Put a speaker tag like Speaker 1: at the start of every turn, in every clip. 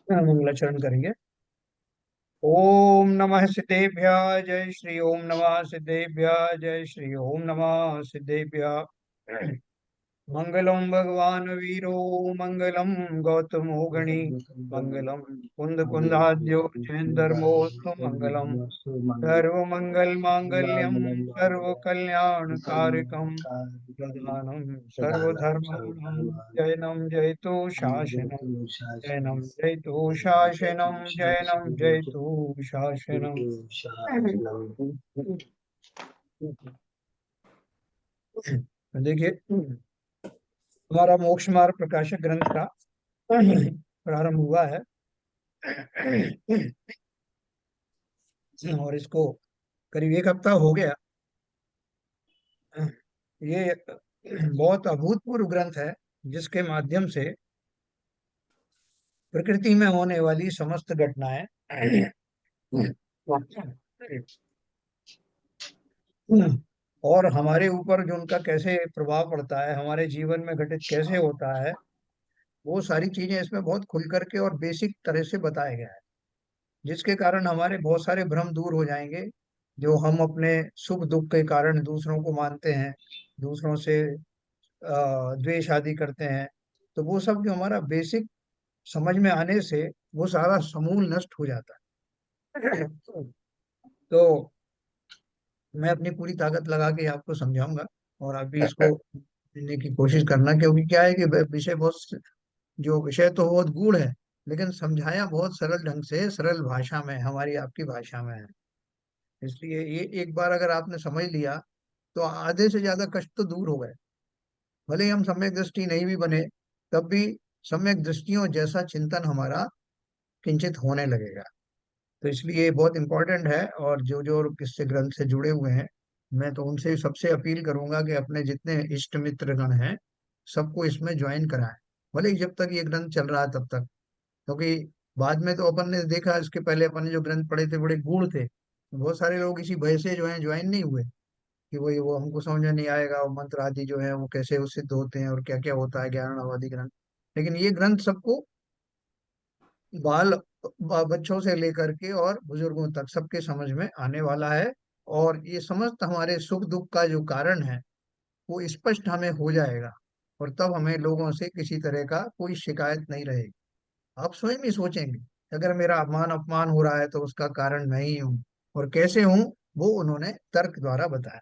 Speaker 1: मंगलाचरण करेंगे। ओम नमः सिद्धेभ्य जय श्री ओम नमः सिद्धेभ्य जय श्री ओम नमः सिद्धेभ्य। मंगलम भगवान वीरो मंगलम गौतमो गणी मंगलम कुंद कुंदाद्यो जैन धर्मोस्तु मंगलम सर्व मंगल मांगल्यम सर्व कल्याण कारकम प्रधानम सर्वधर्माणां जैनम जयतु शासनम जैनम जयतु शासनम जैनम जयतु शासनम। देखिए, हमारा मोक्ष मार्ग प्रकाशक ग्रंथ का प्रारंभ हुआ है और इसको करीब एक हफ्ता हो गया। ये बहुत अभूतपूर्व ग्रंथ है जिसके माध्यम से प्रकृति में होने वाली समस्त घटनाएं और हमारे ऊपर जो उनका कैसे प्रभाव पड़ता है, हमारे जीवन में घटित कैसे होता है, वो सारी चीजें इसमें बहुत खुल करके और बेसिक तरह से बताया गया है, जिसके कारण हमारे बहुत सारे भ्रम दूर हो जाएंगे। जो हम अपने सुख दुख के कारण दूसरों को मानते हैं, दूसरों से द्वेष आदि करते हैं, तो वो सब जो हमारा बेसिक समझ में आने से वो सारा समूल नष्ट हो जाता है। तो मैं अपनी पूरी ताकत लगा के आपको समझाऊंगा और आप भी इसको समझने की कोशिश करना, क्योंकि क्या है कि विषय बहुत, जो विषय तो बहुत गूढ़ है, लेकिन समझाया बहुत सरल ढंग से, सरल भाषा में, हमारी आपकी भाषा में है। इसलिए ये एक बार अगर आपने समझ लिया तो आधे से ज्यादा कष्ट तो दूर हो गए। भले ही हम सम्यक दृष्टि नहीं भी बने, तब भी सम्यक दृष्टियों जैसा चिंतन हमारा किंचित होने लगेगा। तो इसलिए ये बहुत इंपॉर्टेंट है। और जो जो इससे ग्रंथ से जुड़े हुए हैं, मैं तो उनसे सबसे अपील करूंगा कि अपने जितने इष्ट मित्र गण हैं सबको इसमें ज्वाइन कराएं, भले ही जब तक ये ग्रंथ चल रहा है तब तक। क्योंकि बाद में तो अपन ने देखा, इसके पहले अपन ने जो ग्रंथ पढ़े थे बड़े गूढ़ थे, बहुत सारे लोग इसी भय से जो है ज्वाइन नहीं हुए कि वो हमको समझ में नहीं आएगा, वो मंत्र आदि जो है वो कैसे वो सिद्ध होते हैं और क्या क्या होता है, ज्ञान आदि ग्रंथ। लेकिन ये ग्रंथ सबको, बाल बच्चों से लेकर के और बुजुर्गों तक सबके समझ में आने वाला है। और ये समस्त हमारे सुख दुख का जो कारण है वो स्पष्ट हमें हो जाएगा, और तब हमें लोगों से किसी तरह का कोई शिकायत नहीं रहेगी। आप स्वयं ही सोचेंगे, अगर मेरा अपमान अपमान हो रहा है तो उसका कारण मैं ही हूँ, और कैसे हूँ वो उन्होंने तर्क द्वारा बताया।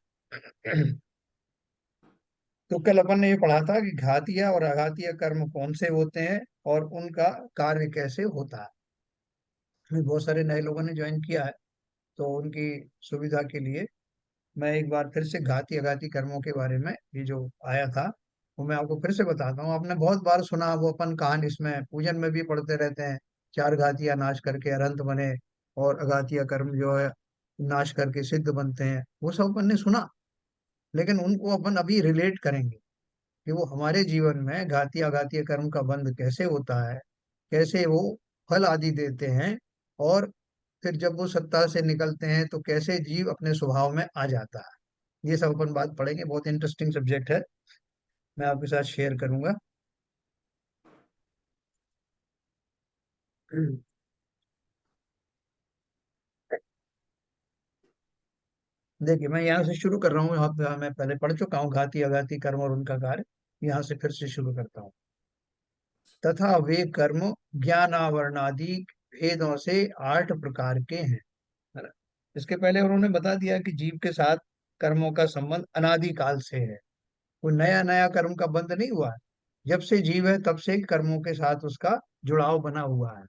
Speaker 1: तो कल अपन ने ये पढ़ा था कि घातीय और अघातीय कर्म कौन से होते हैं और उनका कार्य कैसे होता है। इसमें बहुत सारे नए लोगों ने ज्वाइन किया है, तो उनकी सुविधा के लिए मैं एक बार फिर से घाती अघाती कर्मों के बारे में ये जो आया था वो मैं आपको फिर से बताता हूँ। आपने बहुत बार सुना, वो अपन कहानी इसमें पूजन में भी पढ़ते रहते हैं, चार घातियां नाश करके अनंत बने और अघातीय कर्म जो है नाश करके सिद्ध बनते हैं, वो सब अपन ने सुना। लेकिन उनको अपन अभी रिलेट करेंगे कि वो हमारे जीवन में घातीय अघातीय कर्म का बंध कैसे होता है, कैसे वो फल आदि देते हैं, और फिर जब वो सत्ता से निकलते हैं तो कैसे जीव अपने स्वभाव में आ जाता है। ये सब अपन बात पढ़ेंगे, बहुत इंटरेस्टिंग सब्जेक्ट है, मैं आपके साथ शेयर करूंगा। देखिए, मैं यहाँ से शुरू कर रहा हूँ, यहाँ पे मैं पहले पढ़ चुका हूँ घाती अघाती कर्म और उनका कार्य। यहाँ से फिर से शुरू करता हूँ। तथा वे कर्म ज्ञानावरणादि भेदों से 8 प्रकार के हैं, है ना। इसके पहले उन्होंने बता दिया कि जीव के साथ कर्मों का संबंध अनादि काल से है, कोई नया नया कर्म का बंध नहीं हुआ है। जब से जीव है तब से कर्मों के साथ उसका जुड़ाव बना हुआ है,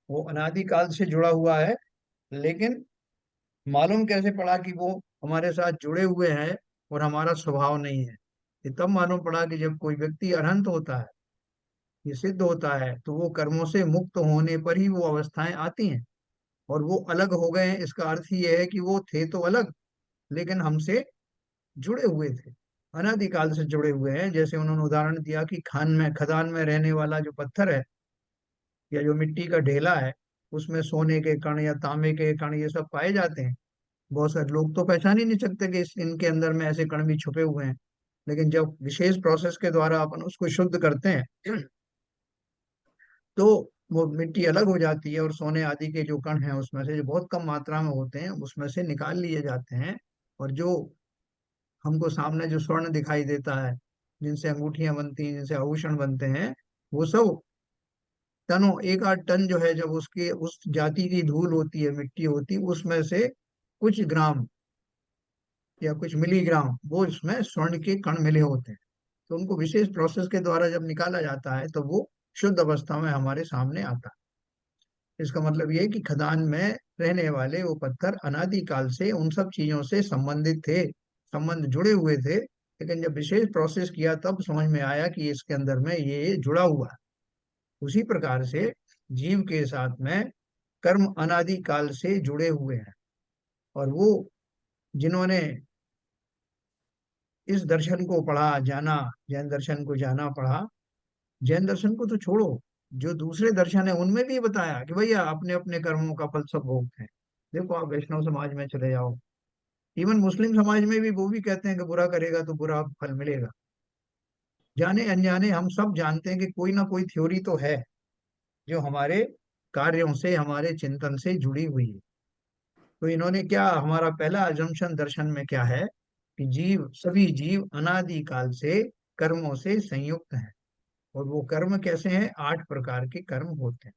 Speaker 1: वो अनादि काल से जुड़ा हुआ है। लेकिन मालूम कैसे पड़ा कि वो हमारे साथ जुड़े हुए हैं और हमारा स्वभाव नहीं है? ये तब मालूम पड़ा कि जब कोई व्यक्ति अनंत होता है, ये सिद्ध होता है, तो वो कर्मों से मुक्त होने पर ही वो अवस्थाएं आती हैं। और वो अलग हो गए हैं, इसका अर्थ ये है कि वो थे तो अलग, लेकिन हमसे जुड़े हुए थे, अनादिकाल से जुड़े हुए हैं। जैसे उन्होंने उदाहरण दिया कि खान में खदान में रहने वाला जो पत्थर है या जो मिट्टी का ढेला है, उसमें सोने के कण या तांबे के कण ये सब पाए जाते हैं। बहुत सारे लोग तो पहचान ही नहीं सकते कि इनके अंदर में ऐसे कण भी छुपे हुए हैं। लेकिन जब विशेष प्रोसेस के द्वारा अपन उसको शुद्ध करते हैं तो वो मिट्टी अलग हो जाती है और सोने आदि के जो कण हैं उसमें से, जो बहुत कम मात्रा में होते हैं, उसमें से निकाल लिए जाते हैं। और जो हमको सामने जो स्वर्ण दिखाई देता है, जिनसे अंगूठियां बनती हैं, जिनसे आभूषण बनते हैं, वो सब टनों, 1 8 टन जो है, जब उसके उस जाति की धूल होती है, मिट्टी होती है, उसमें से कुछ ग्राम या कुछ मिलीग्राम वो इसमें स्वर्ण के कण मिले होते हैं। तो उनको विशेष प्रोसेस के द्वारा जब निकाला जाता है तो वो शुद्ध अवस्था में हमारे सामने आता है। इसका मतलब ये है कि खदान में रहने वाले वो पत्थर अनादिकाल से उन सब चीजों से संबंधित थे, संबंध जुड़े हुए थे, लेकिन जब विशेष प्रोसेस किया तब समझ में आया कि इसके अंदर में ये जुड़ा हुआ है। उसी प्रकार से जीव के साथ में कर्म अनादिकाल से जुड़े हुए हैं। और वो जिन्होंने इस दर्शन को पढ़ा जाना, जैन दर्शन को जाना पढ़ा, जैन दर्शन को तो छोड़ो, जो दूसरे दर्शन है उनमें भी बताया कि भैया अपने अपने कर्मों का फल सब भोगते हैं। देखो आप वैष्णव समाज में चले जाओ, इवन मुस्लिम समाज में भी वो भी कहते हैं कि बुरा करेगा तो बुरा फल मिलेगा। जाने अनजाने हम सब जानते हैं कि कोई ना कोई थ्योरी तो है जो हमारे कार्यों से, हमारे चिंतन से जुड़ी हुई है। तो इन्होंने क्या, हमारा पहला अजम्पशन दर्शन में क्या है कि जीव, सभी जीव अनादिकाल से कर्मों से संयुक्त हैं। और वो कर्म कैसे हैं? 8 प्रकार के कर्म होते हैं।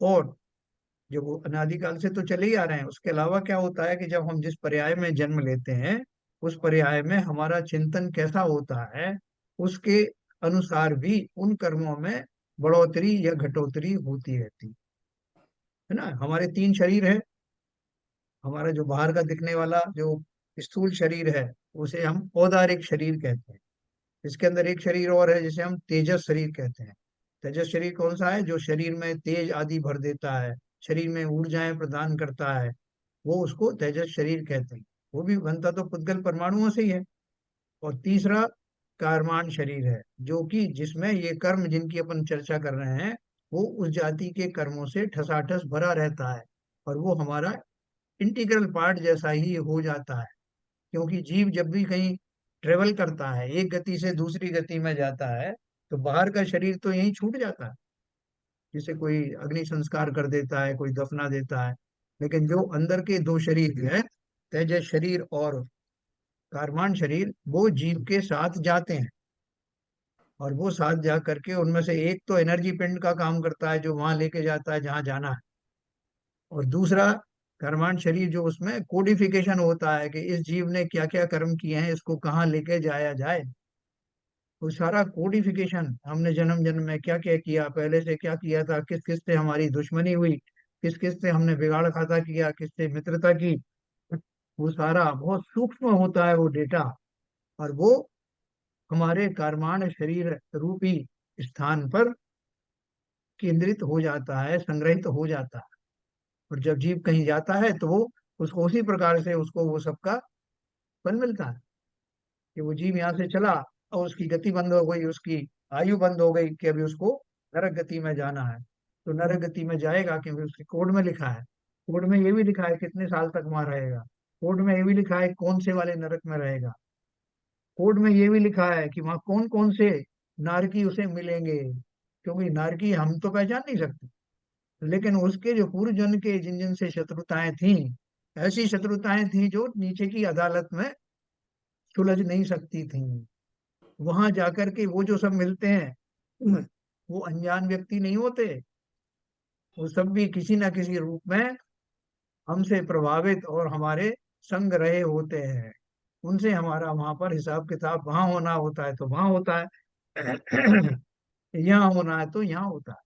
Speaker 1: और जो वो अनादिकाल से तो चले ही आ रहे हैं, उसके अलावा क्या होता है कि जब हम जिस पर्याय में जन्म लेते हैं, उस पर्याय में हमारा चिंतन कैसा होता है, उसके अनुसार भी उन कर्मों में बढ़ोतरी या घटोतरी होती रहती है ना। हमारे 3 शरीर है। हमारा जो बाहर का दिखने वाला जो स्थूल शरीर है, उसे हम औदारिक शरीर कहते हैं। इसके अंदर एक शरीर और है जिसे हम तेजस शरीर कहते हैं। तेजस शरीर कौन सा है? जो शरीर में तेज आदि भर देता है, शरीर में ऊर्जाएं प्रदान करता है, वो उसको तेजस शरीर कहते हैं। वो भी बनता तो पुद्गल परमाणुओं से ही है। और तीसरा कार्माण शरीर है, जो कि जिसमें ये कर्म जिनकी अपन चर्चा कर रहे हैं, वो उस जाति के कर्मों से ठसाठस भरा रहता है। और वो हमारा इंटीग्रल पार्ट जैसा ही हो जाता है। क्योंकि जीव जब भी कहीं ट्रेवल करता है, एक गति से दूसरी गति में जाता है, तो बाहर का शरीर तो यहीं छूट जाता है, जिसे कोई अग्नि संस्कार कर देता है, कोई दफना देता है। लेकिन जो अंदर के 2 शरीर हैं, तेजस शरीर और कार्बन शरीर, वो जीव के साथ जाते हैं। और वो साथ जा करके उनमें से एक तो एनर्जी पिंड का काम करता है, जो वहां लेके जाता है जहां जाना है। और दूसरा कर्मांड शरीर, जो उसमें कोडिफिकेशन होता है कि इस जीव ने क्या क्या कर्म किए हैं, इसको कहाँ लेके जाया जाए। वो सारा कोडिफिकेशन, हमने जन्म जन्म में क्या क्या किया, पहले से क्या किया था, किस किस से हमारी दुश्मनी हुई, किस किस से हमने बिगाड़ खाता किया, किससे मित्रता की, वो सारा बहुत सूक्ष्म होता है वो डेटा। और वो हमारे कर्माण शरीर रूपी स्थान पर केंद्रित हो जाता है, संग्रहित हो जाता है। और जब जीव कहीं जाता है तो वो उसको उसी प्रकार से उसको वो सबका फल मिलता है। कि वो जीव यहाँ से चला और उसकी गति बंद हो गई, उसकी आयु बंद हो गई कि अभी उसको नरक गति में जाना है। तो नरक गति में जाएगा क्योंकि उसके कोड में लिखा है। कोड में ये भी लिखा है कितने साल तक वहां रहेगा। कोड में ये भी लिखा है कौन से वाले नरक में रहेगा। कोड में ये भी लिखा है कि वहां कौन कौन से नारकी उसे मिलेंगे। क्योंकि नारकी हम तो पहचान नहीं सकते, लेकिन उसके जो पूर्व जन्म के जिन जिन से शत्रुताएं थी, ऐसी शत्रुताएं थी जो नीचे की अदालत में सुलझ नहीं सकती थी। वहां जाकर के वो जो सब मिलते हैं, वो अनजान व्यक्ति नहीं होते। वो सब भी किसी ना किसी रूप में हमसे प्रभावित और हमारे संग रहे होते हैं। उनसे हमारा वहां पर हिसाब किताब, वहां होना होता है तो वहां होता है, यहाँ होना है तो यहाँ होता है।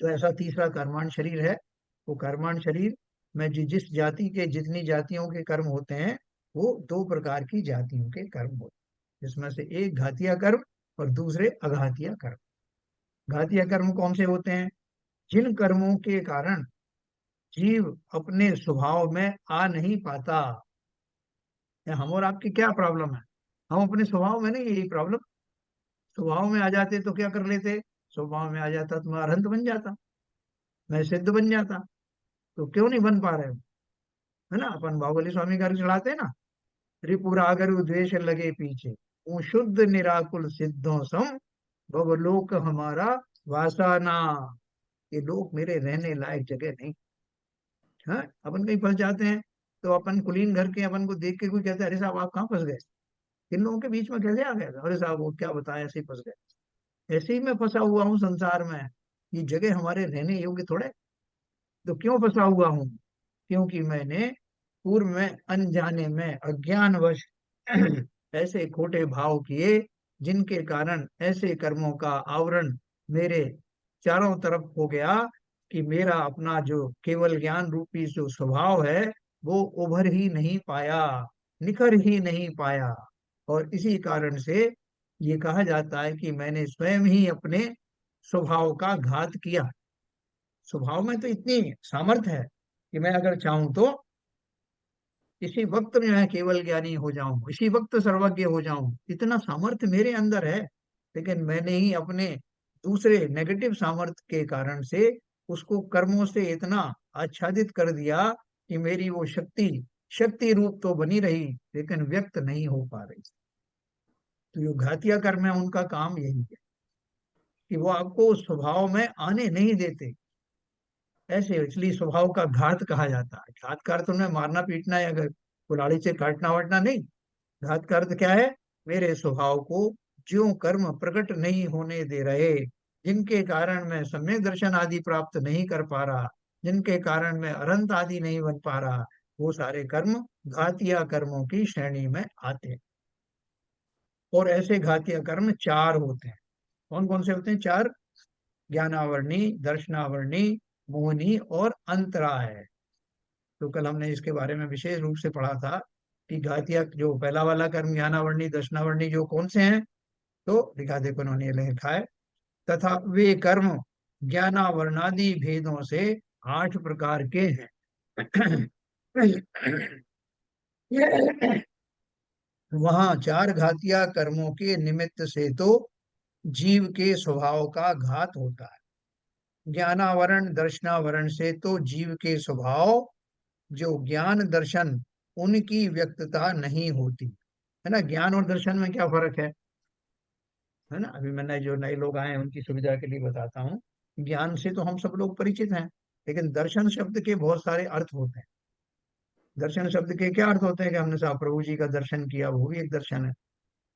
Speaker 1: तो ऐसा तीसरा कर्मांड शरीर है। वो कर्मांड शरीर में जिस जाति के जितनी जातियों के कर्म होते हैं, वो 2 प्रकार की जातियों के कर्म होते हैं, जिसमें से एक घातिया कर्म और दूसरे अघातिया कर्म। घातिया कर्म कौन से होते हैं? जिन कर्मों के कारण जीव अपने स्वभाव में आ नहीं पाता। या हम और आपकी क्या प्रॉब्लम है? हम अपने स्वभाव में नहीं, यही प्रॉब्लम। स्वभाव में आ जाते तो क्या कर लेते? स्वभाव में आ जाता तो मैं अरहंत बन जाता, मैं सिद्ध बन जाता। तो क्यों नहीं बन पा रहे हो? है ना, अपन बाहुबली स्वामी का चढ़ाते हैं ना, त्रिपुरागरु द्वेष लगे पीछे, वो शुद्ध निराकुल सिद्धों सम भवलोक हमारा वासना, ये लोग मेरे रहने लायक जगह नहीं। हाँ, अपन कहीं फंस जाते हैं तो अपन कुलीन घर के, अपन को देख के कोई कहता है अरे साहब आप कहाँ फंस गए, इन लोगों के बीच में कैसे आ गए, अरे साहब वो क्या बताएं ऐसे ही फंस गए। ऐसे ही मैं फंसा हुआ हूँ संसार में, ये जगह हमारे रहने योग्य थोड़े। तो क्यों फंसा हुआ हूँ? क्योंकि मैंने पूर्व में अनजाने में अज्ञानवश ऐसे खोटे भाव किए, जिनके कारण ऐसे कर्मों का आवरण मेरे चारों तरफ हो गया, कि मेरा अपना जो केवल ज्ञान रूपी जो स्वभाव है वो उभर ही नहीं पाया, निखर ही नहीं पाया। और इसी कारण से ये कहा जाता है कि मैंने स्वयं ही अपने स्वभाव का घात किया। स्वभाव में तो इतनी सामर्थ्य है कि मैं अगर चाहूं तो इसी वक्त में मैं केवल ज्ञानी हो जाऊं, इसी वक्त सर्वज्ञ हो जाऊं, इतना सामर्थ्य मेरे अंदर है। लेकिन मैंने ही अपने दूसरे नेगेटिव सामर्थ्य के कारण से उसको कर्मों से इतना आच्छादित कर दिया कि मेरी वो शक्ति शक्ति रूप तो बनी रही लेकिन व्यक्त नहीं हो पा रही। तो जो घातिया कर्म है उनका काम यही है कि वो आपको उस स्वभाव में आने नहीं देते। ऐसे इसलिए स्वभाव का घात कहा जाता है। घात का अर्थ उन्हें मारना पीटना है, अगर कुल्हाड़ी से काटना वाटना नहीं। घात का अर्थ क्या है? मेरे स्वभाव को ज्यों कर्म प्रकट नहीं होने दे रहे, जिनके कारण मैं सम्यक दर्शन आदि प्राप्त नहीं कर पा रहा, जिनके कारण मैं अनंत आदि नहीं बन पा रहा, वो सारे कर्म घातिया कर्मों की श्रेणी में आते हैं। और ऐसे घातिया कर्म चार होते हैं। कौन कौन से होते हैं? चार: ज्ञानावरणी, दर्शनावरणी, मोहनी और अंतराय। तो कल हमने इसके बारे में विशेष रूप से पढ़ा था कि घातिया जो पहला वाला कर्म ज्ञानावरणी दर्शनावरणी जो कौन से हैं, तो दिखा देखो उन्होंने ये लिखा है: तथा वे कर्म ज्ञानावरणादि भेदों से 8 प्रकार के हैं। वहां चार घातिया कर्मों के निमित्त से तो जीव के स्वभाव का घात होता है। ज्ञानावरण दर्शनावरण से तो जीव के स्वभाव, जो ज्ञान दर्शन, उनकी व्यक्तता नहीं होती है ना। ज्ञान और दर्शन में क्या फर्क है ना? अभी मैंने जो नए लोग आए हैं उनकी सुविधा के लिए बताता हूँ। ज्ञान से तो हम सब लोग परिचित हैं, लेकिन दर्शन शब्द के बहुत सारे अर्थ होते हैं। दर्शन शब्द के क्या अर्थ होते हैं? कि हमने साहब प्रभु जी का दर्शन किया, वो भी एक दर्शन है।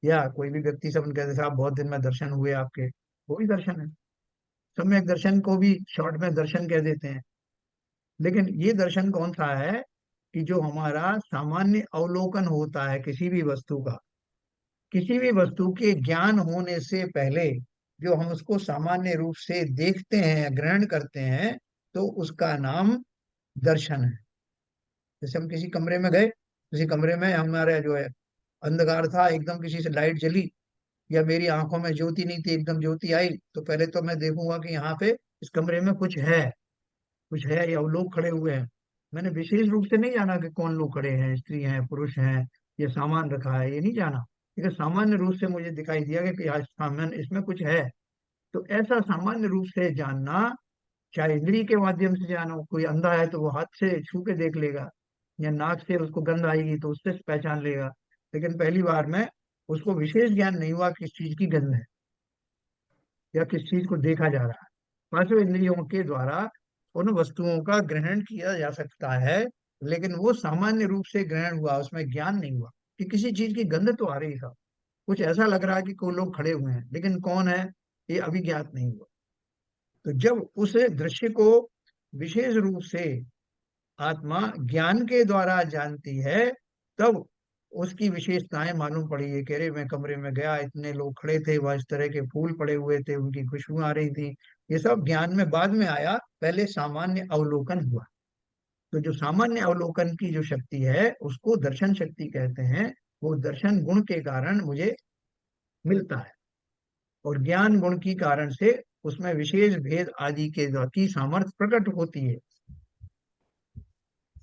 Speaker 1: या कोई भी व्यक्ति से अपन कहते साहब बहुत दिन में दर्शन हुए आपके, वो भी दर्शन है। सम्यक दर्शन को भी शॉर्ट में दर्शन कह देते हैं। लेकिन ये दर्शन कौन सा है? कि जो हमारा सामान्य अवलोकन होता है किसी भी वस्तु का, किसी भी वस्तु के ज्ञान होने से पहले जो हम उसको सामान्य रूप से देखते हैं, ग्रहण करते हैं, तो उसका नाम दर्शन है। जैसे हम किसी कमरे में गए, किसी कमरे में हमारे जो है अंधकार था, एकदम किसी से लाइट जली, या मेरी आंखों में ज्योति नहीं थी, एकदम ज्योति आई, तो पहले तो मैं देखूंगा कि यहाँ पे इस कमरे में कुछ है, कुछ है या वो लोग खड़े हुए हैं। मैंने विशेष रूप से नहीं जाना कि कौन लोग खड़े हैं, स्त्री हैं पुरुष हैं, ये सामान रखा है, ये नहीं जाना। लेकिन सामान्य रूप से मुझे दिखाई दिया कि आज सामान इसमें कुछ है। तो ऐसा सामान्य रूप से जानना, चाहे इंद्रिय के माध्यम से जानो, कोई अंधा है तो वो हाथ से छू के देख लेगा, या नाक से उसको गंध आएगी तो उससे पहचान लेगा। लेकिन पहली बार में उसको विशेष ज्ञान नहीं हुआ किस चीज की गंध है या किस चीज को देखा जा रहा है। पांचों इंद्रियों के द्वारा उन वस्तुओं का ग्रहण किया जा सकता है, लेकिन वो सामान्य रूप से ग्रहण हुआ, उसमें ज्ञान नहीं हुआ कि किसी चीज की गंध तो आ रही था, कुछ ऐसा लग रहा है कि कोई लोग खड़े हुए हैं, लेकिन कौन है ये अभी ज्ञात नहीं हुआ। तो जब उस दृश्य को विशेष रूप से आत्मा ज्ञान के द्वारा जानती है, तब उसकी विशेषताएं मालूम पड़ी। है कह रहे मैं कमरे में गया, इतने लोग खड़े थे, वह इस तरह के फूल पड़े हुए थे, उनकी खुशबू आ रही थी। ये सब ज्ञान में बाद में आया, पहले सामान्य अवलोकन हुआ। तो जो सामान्य अवलोकन की जो शक्ति है उसको दर्शन शक्ति कहते हैं। वो दर्शन गुण के कारण मुझे मिलता है, और ज्ञान गुण की कारण से उसमें विशेष भेद आदि के की सामर्थ्य प्रकट होती है।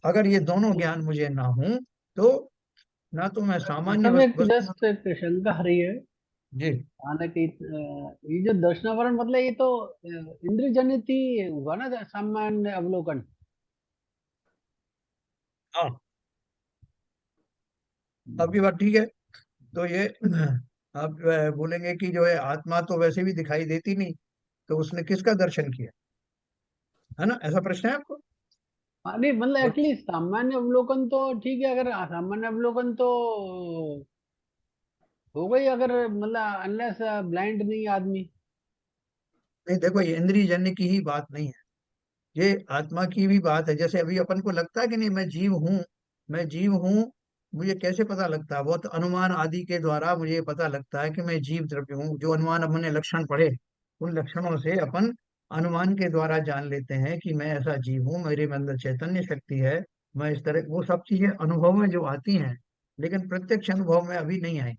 Speaker 1: अगर ये दोनों ज्ञान मुझे ना हो तो ना तो मैं सामान्य
Speaker 2: मतलब एक
Speaker 1: वस्तु।
Speaker 2: जस्ट एक शंका आ रही है।
Speaker 1: जी।
Speaker 2: हालांकि ये जो दर्शनावरण मतलब ये तो इंद्रिय जनित ही हुआ ना, सामान्य अवलोकन।
Speaker 1: हाँ, आपकी बात ठीक है। तो ये आप जो है बोलेंगे कि जो है आत्मा तो वैसे भी दिखाई देती नहीं, तो उसने किसका दर्शन किया? है ना, ऐसा प्रश्न है आपको?
Speaker 2: हाँ, नहीं मतलब
Speaker 1: और
Speaker 2: एक्चुअली सामान्य अवलोकन तो ठीक है, अगर सामान्य अवलोकन तो हो गई, अगर मतलब अनलेस ब्लाइंड नहीं आदमी।
Speaker 1: नहीं, देखो ये इंद्रिय जन्य की ही बात नहीं है, ये आत्मा की भी बात है। जैसे अभी अपन को लगता है कि नहीं, मैं जीव हूँ, मैं जीव हूँ, मुझे कैसे पता लगता है? बहुत अनुमान आदि के द्वारा मुझे पता लगता है कि मैं जीव द्रव्य हूँ। जो अनुमान अपने लक्षण पढ़े, उन लक्षणों से अपन अनुमान के द्वारा जान लेते हैं कि मैं ऐसा जीव हूँ, मेरे में अंदर चैतन्य शक्ति है। मैं इस तरह, वो सब चीजें अनुभव में जो आती हैं, लेकिन प्रत्यक्ष अनुभव में अभी नहीं आई।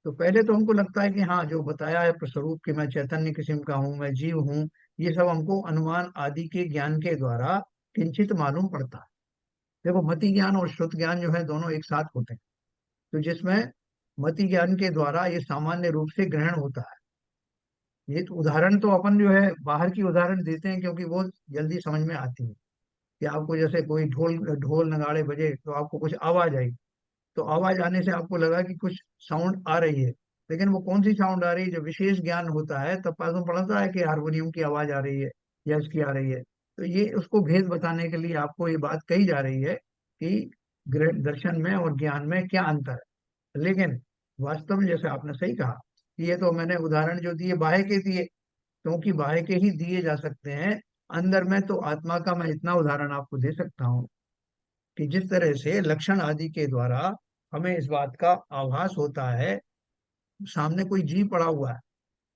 Speaker 1: तो पहले तो हमको लगता है कि हाँ, जो बताया है स्वरूप कि मैं चैतन्य किस्म का हूँ, मैं जीव हूँ, ये सब हमको अनुमान आदि के ज्ञान के द्वारा किंचित मालूम पड़ता है। देखो, मति ज्ञान और श्रुत ज्ञान जो है दोनों एक साथ होते हैं। तो जिसमें मति ज्ञान के द्वारा ये सामान्य रूप से ग्रहण होता है। ये तो उदाहरण तो अपन जो है बाहर की उदाहरण देते हैं, क्योंकि वो जल्दी समझ में आती है। कि आपको जैसे कोई ढोल ढोल नगाड़े बजे तो आपको कुछ आवाज आई, तो आवाज आने से आपको लगा कि कुछ साउंड आ रही है। लेकिन वो कौन सी साउंड आ रही है? जो विशेष ज्ञान होता है तब मालूम पड़ता है कि हारमोनियम की आवाज आ रही है या इसकी आ रही है। तो ये उसको भेद बताने के लिए आपको ये बात कही जा रही है कि दर्शन में और ज्ञान में क्या अंतर है। लेकिन वास्तव में जैसे आपने सही कहा कि ये तो मैंने उदाहरण जो दिए बाह्य के दिए, क्योंकि बाह्य के ही दिए जा सकते हैं। अंदर में तो आत्मा का मैं इतना उदाहरण आपको दे सकता हूँ कि जिस तरह से लक्षण आदि के द्वारा हमें इस बात का आभास होता है, सामने कोई जीव पड़ा हुआ है,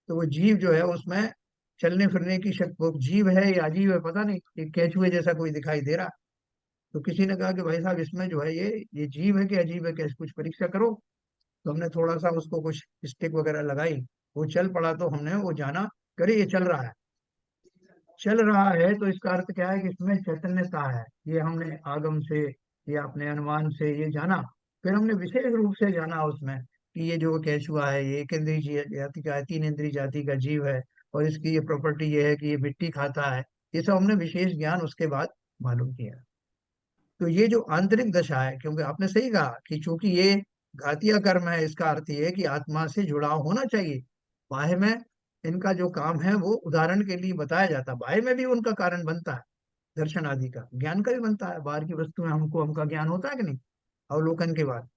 Speaker 1: तो वो जीव जो है उसमें चलने फिरने की शक्ति, वो जीव है या अजीब है पता नहीं, एक केचुए जैसा कोई दिखाई दे रहा। तो किसी ने कहा कि भाई साहब, इसमें जो है ये जीव है कि अजीब है, कैसे कुछ परीक्षा करो। तो हमने थोड़ा सा उसको कुछ स्टिक वगैरह लगाई, वो चल पड़ा, तो हमने वो जाना, करे ये चल रहा है। चल रहा है तो इसका अर्थ क्या है कि इसमें चैतन्यता है। ये हमने आगम से या अपने अनुमान से ये जाना। फिर हमने विशेष रूप से जाना उसमें कि ये जो केचुआ है, ये एक इंद्रिय जाति का है, तीन इंद्रिय जाति का जीव है, और इसकी ये प्रॉपर्टी ये है कि ये मिट्टी खाता है। ये सब हमने विशेष ज्ञान उसके बाद मालूम किया। तो ये जो आंतरिक दशा है, क्योंकि आपने सही कहा कि चूंकि ये घातीय कर्म है, इसका अर्थ ये है कि आत्मा से जुड़ाव होना चाहिए। बाह्य में इनका जो काम है वो उदाहरण के लिए बताया जाता है, बाह्य में भी उनका कारण बनता है, दर्शन आदि का ज्ञान का भी बनता है। बाहर की वस्तु में हमको हमका ज्ञान होता है कि नहीं, अवलोकन के बाद।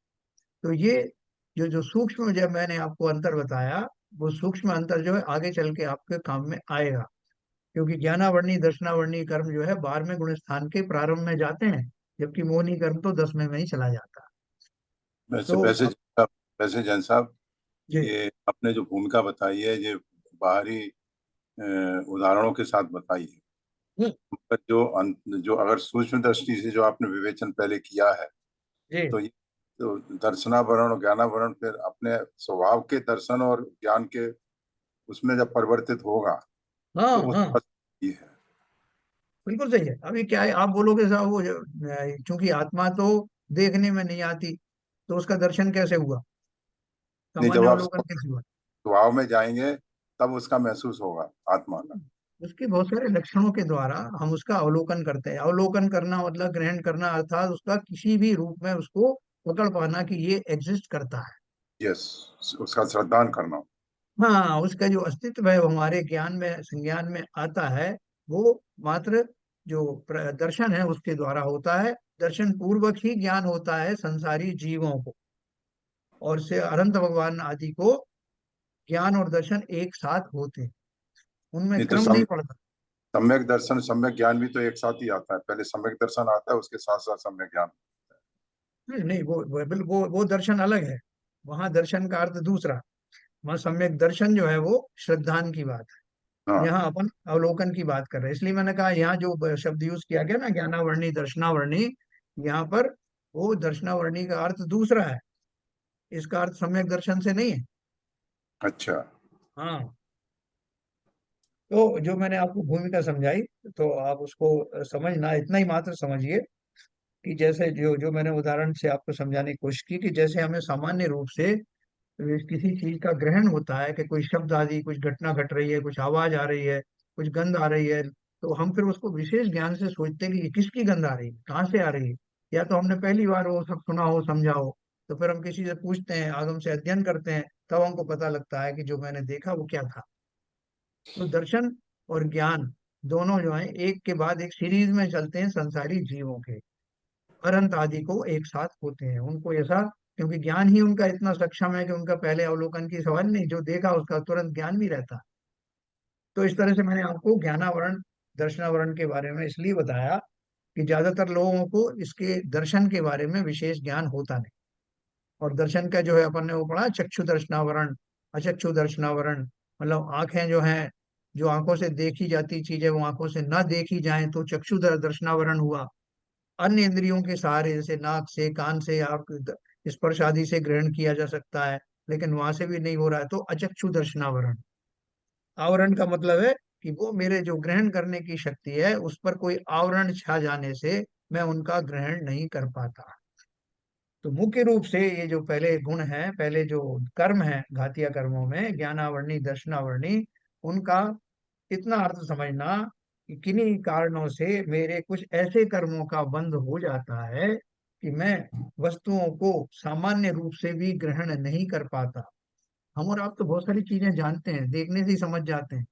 Speaker 1: तो ये जो जो सूक्ष्म, जब मैंने आपको अंतर बताया, वो सूक्ष्म अंतर जो है आगे चल के आपके काम में आएगा। क्योंकि ज्ञानावर्णी दर्शनावर्णी कर्म जो है 12वें गुण स्थान के प्रारंभ में जाते हैं, जबकि मोहिनी कर्म तो 10वें में ही चला जाता है।
Speaker 2: वैसे
Speaker 1: तो
Speaker 2: वैसे
Speaker 1: अब
Speaker 2: वैसे जैन साहब,
Speaker 1: जी
Speaker 2: ये आपने जो भूमिका बताई है, ये बाहरी उदाहरणों के साथ बताई है।
Speaker 1: जी
Speaker 2: पर जो अगर सूक्ष्म दृष्टि से जो आपने विवेचन पहले किया है,
Speaker 1: जी,
Speaker 2: तो ये तो दर्शनावरण और ज्ञानावरण फिर अपने स्वभाव के दर्शन और ज्ञान के उसमें जब परिवर्तित होगा,
Speaker 1: हाँ
Speaker 2: तो उस
Speaker 1: हाँ,
Speaker 2: पर ये है।
Speaker 1: बिल्कुल सही है। अभी क्या है, आप बोलोगे साहब वो चूंकि आत्मा तो देखने में नहीं आती, तो उसका दर्शन कैसे हुआ,
Speaker 2: नहीं, जब
Speaker 1: सामान्य
Speaker 2: आप
Speaker 1: अवलोकन कैसे हुआ?
Speaker 2: स्वभाव में जाएंगे तब उसका महसूस होगा आत्मा का।
Speaker 1: उसके बहुत सारे लक्षणों के द्वारा हम उसका अवलोकन करते हैं। अवलोकन करना मतलब ग्रहण करना, अर्थात उसका किसी भी रूप में उसको पकड़ पाना कि ये एग्जिस्ट करता है।
Speaker 2: यस, उसका श्रद्धान करना।
Speaker 1: हाँ, उसका जो अस्तित्व है वो हमारे ज्ञान में संज्ञान में आता है। वो मात्र जो दर्शन है उसके द्वारा होता है। दर्शन पूर्वक ही ज्ञान होता है संसारी जीवों को, और से अनंत भगवान आदि को ज्ञान और दर्शन एक साथ होते हैं, उनमें
Speaker 2: नहीं तो
Speaker 1: क्रम नहीं पड़ता।
Speaker 2: सम्यक दर्शन सम्यक ज्ञान भी तो एक साथ ही आता है। पहले सम्यक दर्शन आता है, उसके साथ साथ सम्यक ज्ञान।
Speaker 1: नहीं नहीं, वो दर्शन अलग है। वहां दर्शन का अर्थ दूसरा। वहां सम्यक दर्शन जो है वो श्रद्धान की बात है।
Speaker 2: हाँ।
Speaker 1: यहाँ अपन अवलोकन की बात कर रहे हैं, इसलिए मैंने कहा यहाँ जो शब्द यूज किया गया ना, ज्ञानावर्णी दर्शनावर्णी, यहाँ पर वो दर्शनावर्णी का अर्थ दूसरा है। इसका अर्थ सम्यक दर्शन से नहीं है।
Speaker 2: अच्छा।
Speaker 1: हाँ, तो जो मैंने आपको भूमिका समझाई, तो आप उसको समझना, इतना ही मात्र समझिए कि जैसे जो जो मैंने उदाहरण से आपको समझाने की कोशिश की, कि जैसे हमें सामान्य रूप से किसी चीज का ग्रहण होता है कि कोई शब्द आदि, कुछ घटना घट रही है, कुछ आवाज आ रही है, कुछ गंध आ रही है, तो हम फिर उसको विशेष ज्ञान से सोचते हैं कि ये किसकी गंध आ रही है, कहाँ से आ रही है। या तो हमने पहली बार वो सब सुना हो, समझा हो, तो फिर हम किसी से पूछते हैं, आगम से अध्ययन करते हैं, तब हमको पता लगता है कि जो मैंने देखा वो क्या था। तो दर्शन और ज्ञान दोनों जो है एक के बाद एक सीरीज में चलते हैं संसारी जीवों के, अनंत आदि को एक साथ होते हैं उनको ऐसा, क्योंकि ज्ञान ही उनका इतना सक्षम है कि उनका पहले अवलोकन की सवाल नहीं, जो देखा उसका तुरंत ज्ञान भी रहता। तो इस तरह से मैंने आपको ज्ञानावरण दर्शनावरण के बारे में इसलिए बताया कि ज्यादातर लोगों को इसके दर्शन के बारे में विशेष ज्ञान होता नहीं। और दर्शन का जो है अपन ने वो पढ़ा चक्षु दर्शनावरण, अचक्षु दर्शनावरण, मतलब आंखें जो हैं, जो आंखों से देखी जाती चीजें वो आंखों से ना देखी जाए तो चक्षु दर्शनावरण हुआ। अन्य इंद्रियों के सहारे जैसे नाक से कान से आप स्पर्श आदि से ग्रहण किया जा सकता है, लेकिन वहां से भी नहीं हो रहा है तो अचक्षु दर्शनावरण। आवरण का मतलब है कि वो मेरे जो ग्रहण करने की शक्ति है उस पर कोई आवरण छा जाने से मैं उनका ग्रहण नहीं कर पाता। तो मुख्य रूप से ये जो पहले गुण है, पहले जो कर्म है घातीय कर्मों में ज्ञानावरणी दर्शनावरणी, उनका इतना अर्थ समझना कि किन्हीं कारणों से मेरे कुछ ऐसे कर्मों का बंध हो जाता है कि मैं वस्तुओं को सामान्य रूप से भी ग्रहण नहीं कर पाता। हम और आप तो बहुत सारी चीजें जानते हैं, देखने से ही समझ जाते हैं,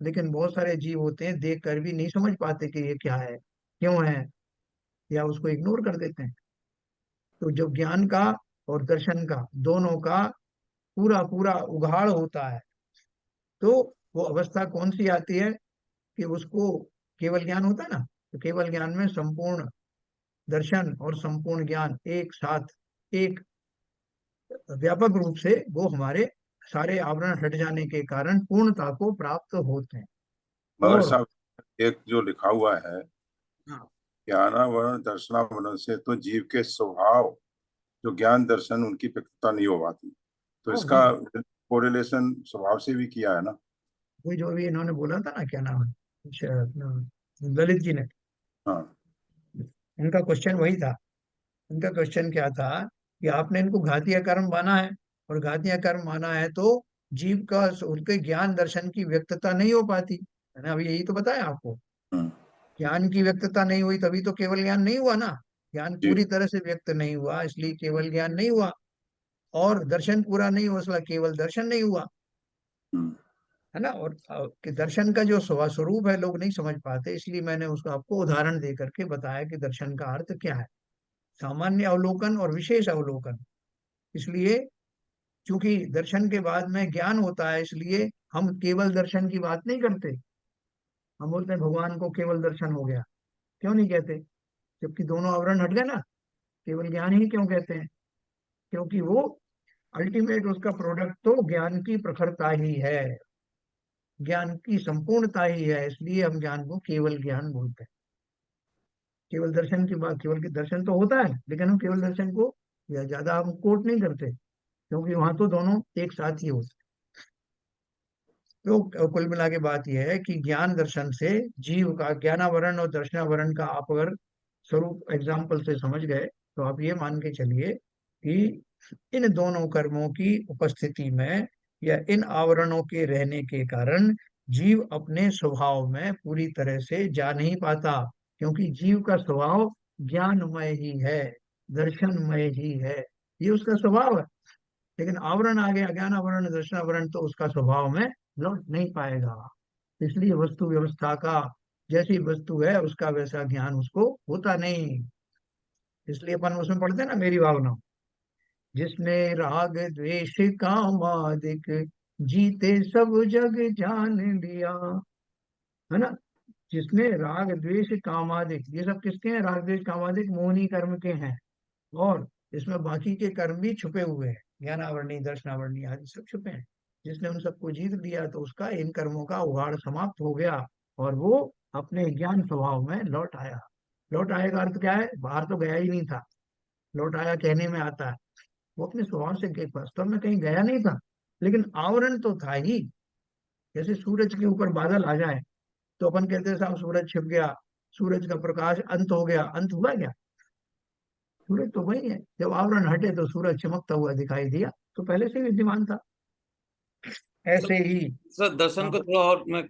Speaker 1: लेकिन बहुत सारे जीव होते हैं देख कर भी नहीं समझ पाते कि ये क्या है, क्यों है, या उसको इग्नोर कर देते हैं। तो जब ज्ञान का और दर्शन का दोनों का पूरा पूरा उघाड़ होता है, तो वो अवस्था कौन सी आती है कि उसको केवल ज्ञान होता है ना, तो केवल ज्ञान में संपूर्ण दर्शन और संपूर्ण ज्ञान एक साथ, एक व्यापक रूप से वो हमारे सारे आवरण हट जाने के कारण पूर्णता को प्राप्त होते हैं।
Speaker 2: मगर
Speaker 1: और
Speaker 2: साहब, एक जो लिखा हुआ है,
Speaker 1: हाँ,
Speaker 2: ज्ञानावरण दर्शनावरण से तो जीव के स्वभाव, जो ज्ञान दर्शन उनकी प्रकृति नहीं हो पाती, तो
Speaker 1: हाँ,
Speaker 2: इसका
Speaker 1: हाँ,
Speaker 2: कोरिलेशन स्वभाव से भी किया है ना।
Speaker 1: वही जो भी इन्होंने बोला था ना, क्या नाम है, ललित जी ने,
Speaker 2: हाँ।
Speaker 1: उनका क्वेश्चन वही था। उनका क्वेश्चन क्या था कि आपने इनको घातीय कर्म माना है, और घातीय कर्म माना है तो जीव का उनके ज्ञान दर्शन की व्यक्तता नहीं हो पाती। मैंने अभी यही तो बताया आपको,
Speaker 2: हम्म।
Speaker 1: ज्ञान की व्यक्तता नहीं हुई तभी तो केवल ज्ञान नहीं हुआ ना। ज्ञान
Speaker 2: जी।
Speaker 1: पूरी तरह से व्यक्त नहीं हुआ इसलिए केवल ज्ञान नहीं हुआ, और दर्शन पूरा नहीं हुआ इसलिए केवल दर्शन नहीं हुआ,
Speaker 2: हम्म।
Speaker 1: है ना। और कि दर्शन का जो स्वरूप है लोग नहीं समझ पाते, इसलिए मैंने उसको आपको उदाहरण दे करके बताया कि दर्शन का अर्थ क्या है, सामान्य अवलोकन और विशेष अवलोकन। इसलिए चूंकि दर्शन के बाद में ज्ञान होता है, इसलिए हम केवल दर्शन की बात नहीं करते। हम बोलते हैं भगवान को केवल दर्शन हो गया, क्यों नहीं कहते, जबकि दोनों आवरण हट गए ना, केवल ज्ञान ही क्यों कहते हैं, क्योंकि वो अल्टीमेट उसका प्रोडक्ट तो ज्ञान की प्रखरता ही है, ज्ञान की संपूर्णता ही है, इसलिए हम ज्ञान को केवल ज्ञान बोलते हैं। केवल दर्शन की बात, केवल की दर्शन तो होता है लेकिन हम केवल दर्शन को या ज्यादा हम कोट नहीं करते, क्योंकि वहां तो दोनों एक साथ ही होते हैं। तो कुल मिला के बात यह है कि ज्ञान दर्शन से जीव का ज्ञानावरण और दर्शनावरण का आप अगर स्वरूप एग्जाम्पल से समझ गए तो आप ये मान के चलिए कि इन दोनों कर्मों की उपस्थिति में या इन आवरणों के रहने के कारण जीव अपने स्वभाव में पूरी तरह से जा नहीं पाता, क्योंकि जीव का स्वभाव ज्ञानमय ही है, दर्शनमय ही है, ये उसका स्वभाव है। लेकिन आवरण आ गया, ज्ञान आवरण दर्शन आवरण, तो उसका स्वभाव में लौट नहीं पाएगा। इसलिए वस्तु व्यवस्था का, जैसी वस्तु है उसका वैसा ज्ञान उसको होता नहीं। इसलिए अपन उसमें पढ़ते हैं ना मेरी भावना, जिसने राग द्वेष कामादिक जीते सब जग जान लिया, है ना। जिसने राग द्वेष कामादिक, ये सब किसके हैं, राग द्वेष कामादिक मोहनी कर्म के हैं, और इसमें बाकी के कर्म भी छुपे हुए हैं, ज्ञानावरणी दर्शनावरणी आदि सब छुपे हैं। जिसने उन सबको जीत लिया तो उसका इन कर्मों का उगाड़ समाप्त हो गया, और वो अपने ज्ञान स्वभाव में लौट आया। लौट आए का अर्थ क्या है, बाहर तो गया ही नहीं था, लौट आया कहने में आता है, वो अपने स्वभाव से वास्तव में कहीं गया नहीं था, लेकिन आवरण तो था ही। जैसे सूरज के ऊपर बादल आ जाए तो अपन कहते हैं साहब सूरज छिप गया, सूरज का प्रकाश अंत हो गया, अंत हुआ क्या, सूरज तो वही है, जब आवरण हटे तो सूरज चमकता हुआ दिखाई दिया, तो पहले से ही विद्यमान था,
Speaker 3: सर,
Speaker 1: ऐसे ही।
Speaker 3: सर दर्शन
Speaker 1: हाँ,
Speaker 3: को थोड़ा और मैं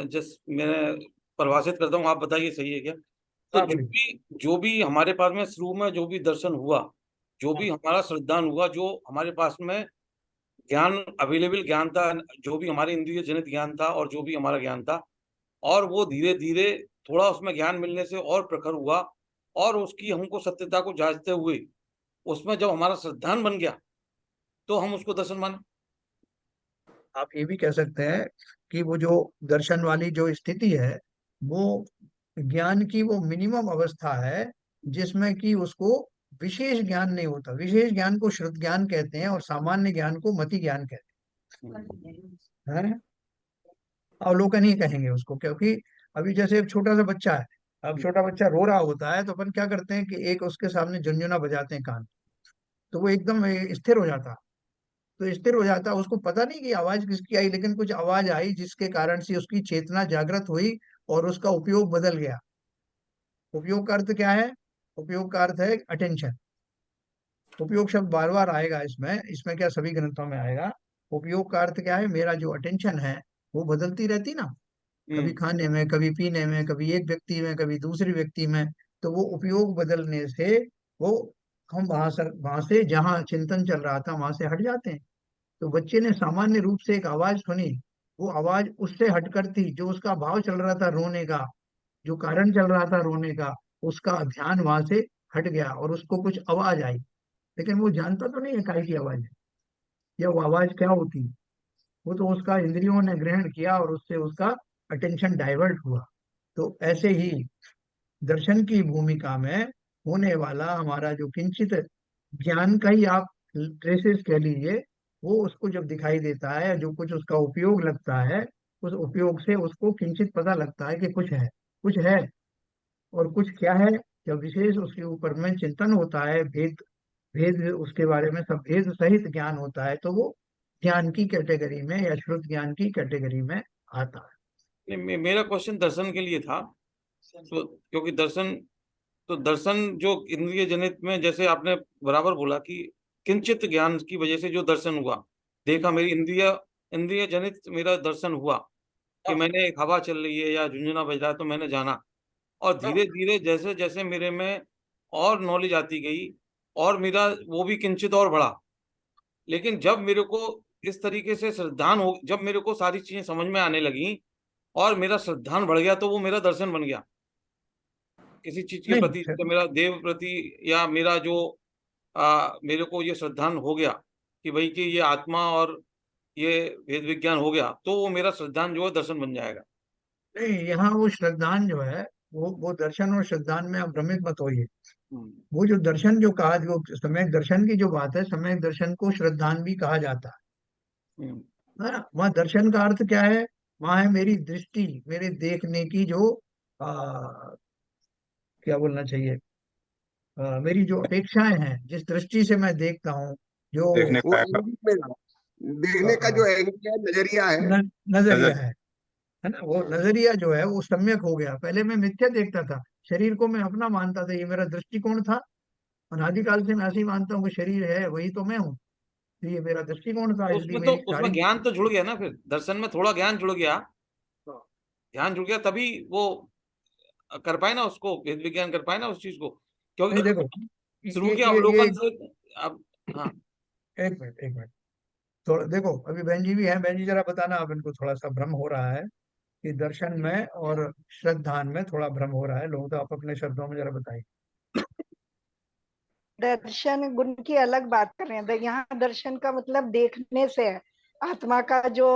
Speaker 3: जस्ट मैं परिभाषित करता हूँ, आप बताइए सही है क्या। तो
Speaker 1: हाँ, बोलिए।
Speaker 3: जो भी हमारे पास में शुरू में जो भी दर्शन हुआ, जो भी
Speaker 1: हाँ,
Speaker 3: हमारा श्रद्धान हुआ, जो हमारे पास में ज्ञान, अवेलेबल ज्ञान था, जो भी हमारे इंद्रिय जनित ज्ञान था और जो भी हमारा ज्ञान था, और वो धीरे धीरे थोड़ा उसमें ज्ञान मिलने से और प्रखर हुआ, और उसकी हमको सत्यता को जांचते हुए उसमें जब हमारा श्रद्धान बन गया तो हम उसको दर्शन माने।
Speaker 1: आप ये भी कह सकते हैं कि वो जो दर्शन वाली जो स्थिति है, वो ज्ञान की वो मिनिमम अवस्था है, जिसमें कि उसको विशेष ज्ञान नहीं होता। विशेष ज्ञान को श्रुत ज्ञान कहते हैं और सामान्य ज्ञान को मति ज्ञान कहते हैं। अवलोकन ही कहेंगे उसको, क्योंकि अभी जैसे एक छोटा सा बच्चा है, अब छोटा बच्चा रो रहा होता है तो अपन क्या करते हैं कि एक उसके सामने झुनझुना बजाते हैं कान, तो वो एकदम स्थिर हो जाता। तो स्थिर हो जाता, उसको पता नहीं कि आवाज किसकी आई, लेकिन कुछ आवाज आई जिसके कारण से उसकी चेतना जागृत हुई और उसका उपयोग बदल गया। उपयोग का अर्थ क्या है? उपयोग का अर्थ है अटेंशन। उपयोग शब्द बार बार आएगा इसमें, इसमें क्या सभी ग्रंथों में आएगा। उपयोग का अर्थ क्या है? मेरा जो अटेंशन है वो बदलती रहती ना, कभी
Speaker 3: हम्म।
Speaker 1: खाने में, कभी पीने में, कभी एक व्यक्ति में, कभी दूसरी व्यक्ति में। तो वो उपयोग बदलने से वो हम वहां से जहाँ चिंतन चल रहा था वहां से हट जाते हैं। तो बच्चे ने सामान्य रूप से एक आवाज सुनी, वो आवाज उससे हटकर थी, जो उसका भाव चल रहा था रोने का, जो कारण चल रहा था रोने का, उसका ध्यान वहां से हट गया और उसको कुछ आवाज आई। लेकिन वो जानता तो नहीं है काय की आवाज है या वो आवाज क्या होती है। वो तो उसका इंद्रियों ने ग्रहण किया और उससे उसका अटेंशन डाइवर्ट हुआ। तो ऐसे ही दर्शन की भूमिका में होने वाला हमारा जो किंचित ज्ञान का ही आप ट्रेसेस कह लीजिए, वो उसको जब दिखाई देता है, जो कुछ उसका उपयोग लगता है, उस उपयोग से उसको किंचित पता लगता है कि कुछ है, कुछ है। और कुछ क्या है? जब विशेष उसके ऊपर में चिंतन होता है, भेद भेद उसके बारे में सब भेद सहित ज्ञान होता है, तो वो ज्ञान की कैटेगरी में या श्रुत ज्ञान की कैटेगरी में आता है।
Speaker 3: नहीं, मेरा क्वेश्चन दर्शन के लिए था। तो क्योंकि दर्शन, तो दर्शन जो इंद्रिय जनित में, जैसे आपने बराबर बोला कि किंचित ज्ञान की वजह से जो दर्शन हुआ, देखा, मेरी इंद्रिय इंद्रिय जनित मेरा दर्शन हुआ कि
Speaker 1: हाँ,
Speaker 3: मैंने एक हवा चल रही है या झुंझुना बज रहा है तो मैंने जाना, और
Speaker 1: हाँ।
Speaker 3: धीरे धीरे जैसे जैसे मेरे में और नॉलेज आती गई, और मेरा वो भी किंचित और बढ़ा। लेकिन जब मेरे को इस तरीके से श्रद्धान हो, जब मेरे को सारी चीजें समझ में आने लगी और मेरा श्रद्धान बढ़ गया, तो वो मेरा दर्शन बन गया किसी चीज के
Speaker 1: नहीं
Speaker 3: प्रति। जैसे मेरा देव प्रति, या मेरा जो मेरे को ये श्रद्धान हो गया कि भाई कि ये आत्मा और ये वेद विज्ञान हो गया, तो वो मेरा श्रद्धान जो है दर्शन बन जाएगा।
Speaker 1: नहीं, यहाँ वो श्रद्धान जो है, वो दर्शन और श्रद्धान में आप भ्रमित मत होइए।
Speaker 3: हम्म।
Speaker 1: वो जो दर्शन जो कहा, जो सम्यक दर्शन की जो बात है, सम्यक दर्शन को श्रद्धान भी कहा जाता
Speaker 3: हम्म।
Speaker 1: है ना। वहाँ दर्शन का अर्थ क्या है? वहाँ है मेरी दृष्टि, मेरे देखने की जो क्या बोलना चाहिए, मेरी जो अपेक्षाएं हैं, जिस दृष्टि से मैं देखता हूँ, जो
Speaker 2: देखने
Speaker 4: वो
Speaker 2: का है
Speaker 4: एंगल में
Speaker 1: अ,
Speaker 4: देखने का
Speaker 1: अ,
Speaker 4: जो एंगल है, नजरिया है।
Speaker 1: नजरिया
Speaker 2: नजर।
Speaker 1: है ना, वो नजरिया जो है वो सम्यक हो गया। पहले मैं मिथ्या देखता था, शरीर को मैं अपना मानता था, ये मेरा दृष्टिकोण था। अनादिकाल से मैं ऐसे ही मानता हूँ कि शरीर है वही तो मैं हूँ, तो ये मेरा दृष्टिकोण था,
Speaker 3: तो
Speaker 1: इसलिए
Speaker 3: उसमें, तो
Speaker 1: मेरी
Speaker 3: उसमें
Speaker 1: सारी।
Speaker 3: ज्ञान तो जुड़ गया ना, फिर दर्शन में थोड़ा ज्ञान जुड़ गया। ध्यान जुड़ गया तभी वो कर पाए ना, उसको वेद विज्ञान कर पाए ना उस चीज को,
Speaker 1: नहीं देखो,
Speaker 3: क्योंकि शुरू के
Speaker 1: ये
Speaker 3: अवलोकन से। अब, हाँ।
Speaker 1: एक मिनट, एक मिनट। थोड़ा देखो, अभी बहन जी भी है, बहन जी जरा बताना, आप इनको थोड़ा सा भ्रम हो रहा है कि दर्शन में और श्रद्धान में थोड़ा भ्रम हो रहा है लोगों, तो आप अपने शब्दों में जरा बताइए।
Speaker 5: दर्शन गुण की अलग बात कर रहे हैं। यहाँ दर्शन का मतलब देखने से है, आत्मा का जो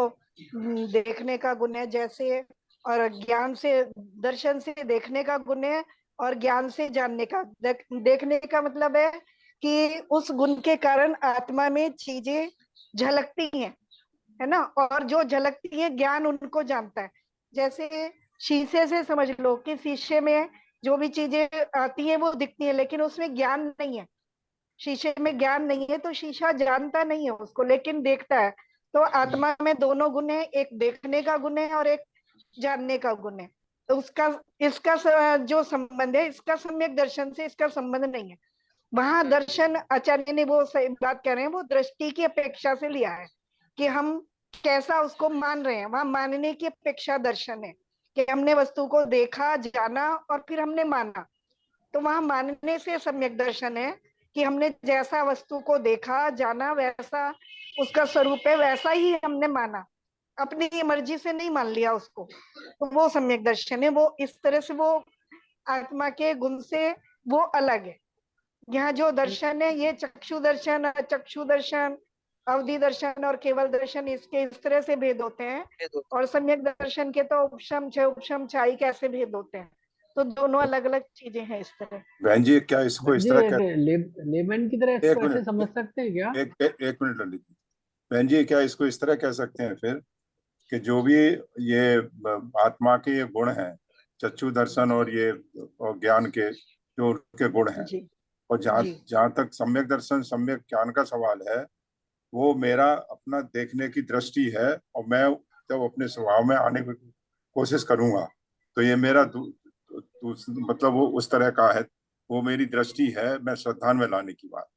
Speaker 5: देखने का गुण है जैसे, और ज्ञान से, दर्शन से देखने का गुण है, और ज्ञान से जानने का। देखने का मतलब है कि उस गुण के कारण आत्मा में चीजें झलकती हैं, है ना, और जो झलकती है ज्ञान उनको जानता है। जैसे शीशे से समझ लो कि शीशे में जो भी चीजें आती हैं वो दिखती है, लेकिन उसमें ज्ञान नहीं है। शीशे में ज्ञान नहीं है तो शीशा जानता नहीं है उसको, लेकिन देखता है। तो आत्मा में दोनों गुण है, एक देखने का गुण है और एक जानने का गुण है। तो उसका, इसका जो संबंध है, इसका सम्यक दर्शन से इसका संबंध नहीं है। वहां दर्शन आचार्य ने वो सही बात कह रहे हैं, वो दृष्टि की अपेक्षा से लिया है कि हम कैसा उसको मान रहे हैं। वहां मानने की अपेक्षा दर्शन है कि हमने वस्तु को देखा, जाना और फिर हमने माना। तो वहां मानने से सम्यक दर्शन है, कि हमने जैसा वस्तु को देखा जाना वैसा उसका स्वरूप है, वैसा ही हमने माना, अपनी मर्जी से नहीं मान लिया उसको। तो वो सम्यक दर्शन है। वो इस तरह से वो आत्मा के गुण से वो अलग है। यहाँ जो दर्शन है ये चक्षु दर्शन, अचक्षु दर्शन, अवधि दर्शन और केवल दर्शन, इसके इस तरह से भेद होते हैं। और सम्यक दर्शन के तो उपशम छह उपशम छाई कैसे भेद होते हैं। तो दोनों अलग अलग चीजें हैं इस तरह।
Speaker 2: बहन जी, क्या इसको इस
Speaker 6: जी
Speaker 2: तरह
Speaker 6: एक लेमैन की तरह
Speaker 2: एक
Speaker 6: इसको ऐसे समझ
Speaker 2: मिनट,
Speaker 6: सकते हैं क्या?
Speaker 2: एक मिनट ललित जी। बहन जी, क्या इसको इस तरह कह सकते हैं फिर कि जो भी ये आत्मा के ये गुण हैं, चक्षु दर्शन और ये और ज्ञान के जो उनके गुण हैं,
Speaker 5: जी
Speaker 2: और जहाँ
Speaker 5: जी
Speaker 2: जहाँ तक सम्यक दर्शन सम्यक ज्ञान का सवाल है, वो मेरा अपना देखने की दृष्टि है, और मैं जब अपने स्वभाव में आने की कोशिश करूंगा तो ये मेरा मतलब वो उस तरह का है, वो मेरी दृष्टि है, मैं श्रद्धा में लाने की बात।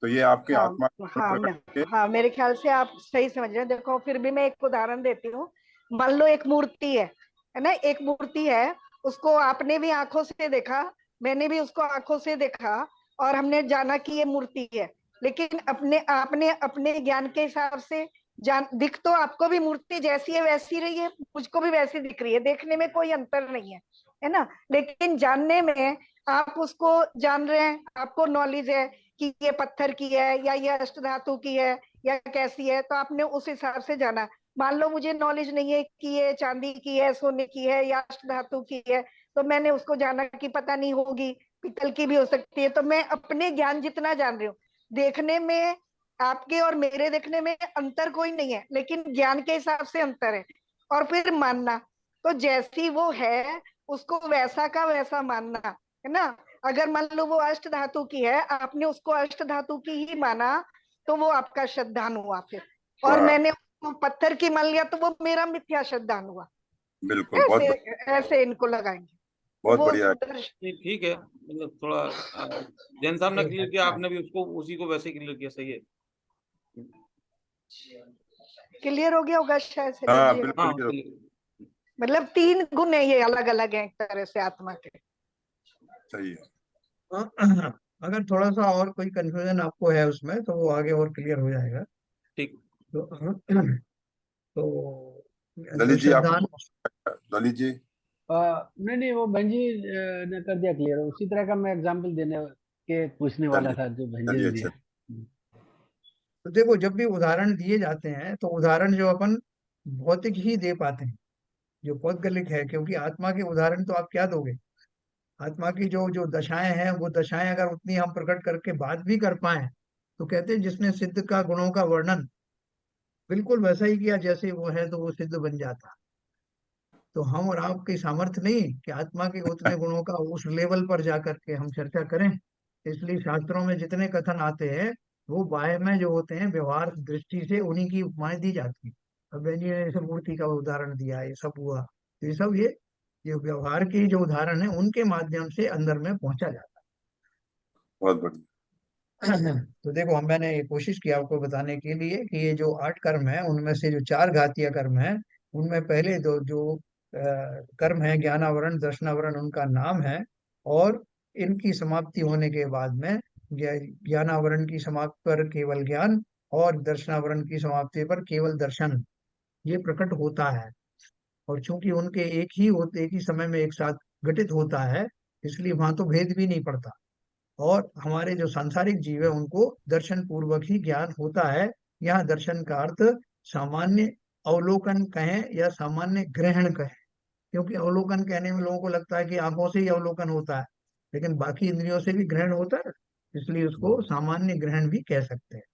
Speaker 2: तो ये आपके
Speaker 5: हाँ
Speaker 2: आत्मा
Speaker 5: हाँ
Speaker 2: प्रकट के
Speaker 5: हाँ, मेरे ख्याल से आप सही समझ रहे हैं। देखो फिर भी मैं एक उदाहरण देती हूँ। मान लो एक मूर्ति है ना, एक मूर्ति है, उसको आपने भी आंखों से देखा, मैंने भी उसको आंखों से देखा, और हमने जाना कि ये मूर्ति है। लेकिन अपने आपने अपने ज्ञान के हिसाब से जान, दिख तो आपको भी मूर्ति जैसी है वैसी रही है, मुझको भी वैसी दिख रही है, देखने में कोई अंतर नहीं है ना। लेकिन जानने में आप उसको जान रहे हैं, आपको नॉलेज है कि ये पत्थर की है या ये अष्टधातु की है या कैसी है, तो आपने उस हिसाब से जाना। मान लो मुझे नॉलेज नहीं है कि ये चांदी की है, सोने की है या अष्टधातु की है, तो मैंने उसको जाना कि पता नहीं होगी, पीतल की भी हो सकती है। तो मैं अपने ज्ञान जितना जान रही हूँ, देखने में आपके और मेरे देखने में अंतर कोई नहीं है, लेकिन ज्ञान के हिसाब से अंतर है। और फिर मानना, तो जैसी वो है उसको वैसा का वैसा मानना, है ना। अगर मान लो वो अष्ट धातु की है, आपने उसको अष्ट धातु की ही माना, तो वो आपका श्रद्धान हुआ फिर। और
Speaker 2: वाह,
Speaker 5: मैंने उसको पत्थर की मान लिया, तो वो मेरा मिथ्या श्रद्धान हुआ।
Speaker 2: बिल्कुल,
Speaker 5: ऐसे ऐसे इनको लगाएंगे तो
Speaker 2: बहुत
Speaker 5: वो
Speaker 2: बढ़िया।
Speaker 3: ठीक है, मतलब थोड़ा जैन साहब ने क्लियर किया, आपने भी उसको उसी को वैसे क्लियर किया, सही है।
Speaker 5: क्लियर हो गया होगा शायद से
Speaker 2: हाँ
Speaker 5: जी।
Speaker 2: बिल्कुल,
Speaker 3: हाँ
Speaker 2: ये
Speaker 3: clear।
Speaker 5: मतलब तीन गुण है, ये अलग अलग है एक तरह से आत्मा के।
Speaker 2: सही है।
Speaker 1: अगर थोड़ा सा और कोई कंफ्यूजन आपको है उसमें तो वो आगे और क्लियर हो जाएगा।
Speaker 3: ठीक।
Speaker 1: तो तो जो
Speaker 2: ललित जी, आप
Speaker 1: श्रद्धान,
Speaker 2: ललित जी,
Speaker 6: नहीं नहीं, वो बहन जी ने कर दिया क्लियर। उसी तरह का मैं एग्जांपल देने के पूछने वाला
Speaker 2: चलिए
Speaker 6: था जो बहन जी
Speaker 2: चलिए,
Speaker 6: ने
Speaker 2: अच्छा।
Speaker 6: दिया।
Speaker 1: तो देखो जब भी उदाहरण दिए जाते हैं तो उदाहरण जो अपन भौतिक ही दे पाते हैं, जो पौद्गलिक है, क्योंकि आत्मा के उदाहरण तो आप क्या दोगे। आत्मा की जो जो दशाएं हैं वो दशाएं अगर उतनी हम प्रकट करके बात भी कर पाए तो कहते हैं जिसने सिद्ध का गुणों का वर्णन बिल्कुल वैसा ही किया जैसे वो है तो वो सिद्ध बन जाता। तो हम और आपकी सामर्थ्य नहीं कि आत्मा के उतने गुणों का उस लेवल पर जाकर के हम चर्चा करें। इसलिए शास्त्रों में जितने कथन आते हैं वो बाह्य में जो होते हैं व्यवहार दृष्टि से उन्हीं की उपमाएं दी जाती है। अब बेन जी ने जैसे मूर्ति का उदाहरण दिया, ये सब हुआ, तो ये सब ये व्यवहार के जो उदाहरण है उनके माध्यम से अंदर में पहुंचा जाता
Speaker 2: बहुत बढ़िया।
Speaker 1: है। तो देखो हम मैंने ये कोशिश की आपको बताने के लिए कि ये जो 8 कर्म है उनमें से जो 4 घातीय कर्म है उनमें पहले दो जो कर्म है ज्ञानावरण दर्शनावरण उनका नाम है। और इनकी समाप्ति होने के बाद में ज्ञानावरण की समाप्ति पर केवल ज्ञान और दर्शनावरण की समाप्ति पर केवल दर्शन ये प्रकट होता है। और चूंकि उनके एक ही समय में एक साथ घटित होता है इसलिए वहां तो भेद भी नहीं पड़ता। और हमारे जो सांसारिक जीव है उनको दर्शन पूर्वक ही ज्ञान होता है। यहाँ दर्शन का अर्थ सामान्य अवलोकन कहें या सामान्य ग्रहण कहें, क्योंकि अवलोकन कहने में लोगों को लगता है कि आंखों से ही अवलोकन होता है, लेकिन बाकी इंद्रियों से भी ग्रहण होता है, इसलिए उसको सामान्य ग्रहण भी कह सकते हैं।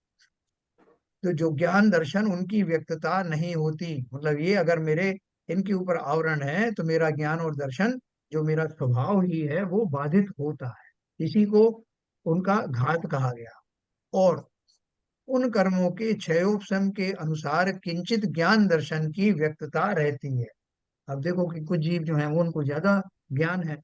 Speaker 1: तो जो ज्ञान दर्शन उनकी व्यक्तता नहीं होती, मतलब ये अगर मेरे इनके ऊपर आवरण है तो मेरा ज्ञान और दर्शन जो मेरा स्वभाव ही है वो बाधित होता है, इसी को उनका घात कहा गया। और उन कर्मों के क्षयोपशम के अनुसार किंचित ज्ञान दर्शन की व्यक्तता रहती है। अब देखो कि कुछ जीव जो हैं वो उनको ज्यादा ज्ञान है,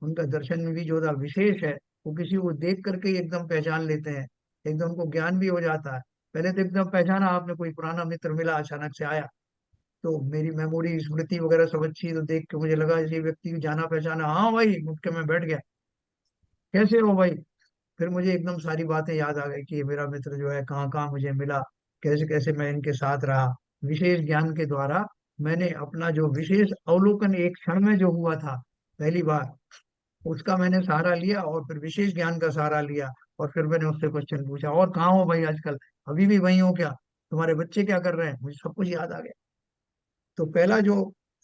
Speaker 1: उनका दर्शन में भी ज्यादा विशेष है, वो किसी को देख करके ही एकदम पहचान लेते हैं, एकदम उनको ज्ञान भी हो जाता है। पहले तो एकदम पहचाना आपने, कोई पुराना मित्र मिला अचानक से आया तो मेरी मेमोरी स्मृति वगैरह सब अच्छी, तो देख के मुझे लगा इसी व्यक्ति को जाना पहचाना, हाँ भाई, उठ के मैं बैठ गया, कैसे हो भाई। फिर मुझे एकदम सारी बातें याद आ गई कि ये मेरा मित्र जो है कहाँ कहाँ मुझे मिला, कैसे कैसे मैं इनके साथ रहा। विशेष ज्ञान के द्वारा मैंने अपना जो विशेष अवलोकन एक क्षण में जो हुआ था पहली बार, उसका मैंने सहारा लिया और फिर विशेष ज्ञान का सहारा लिया। और फिर मैंने उससे क्वेश्चन पूछा, और कहाँ हो भाई आजकल, अभी भी वहीं हो क्या, तुम्हारे बच्चे क्या कर रहे हैं, मुझे सब कुछ याद आ गया। तो पहला जो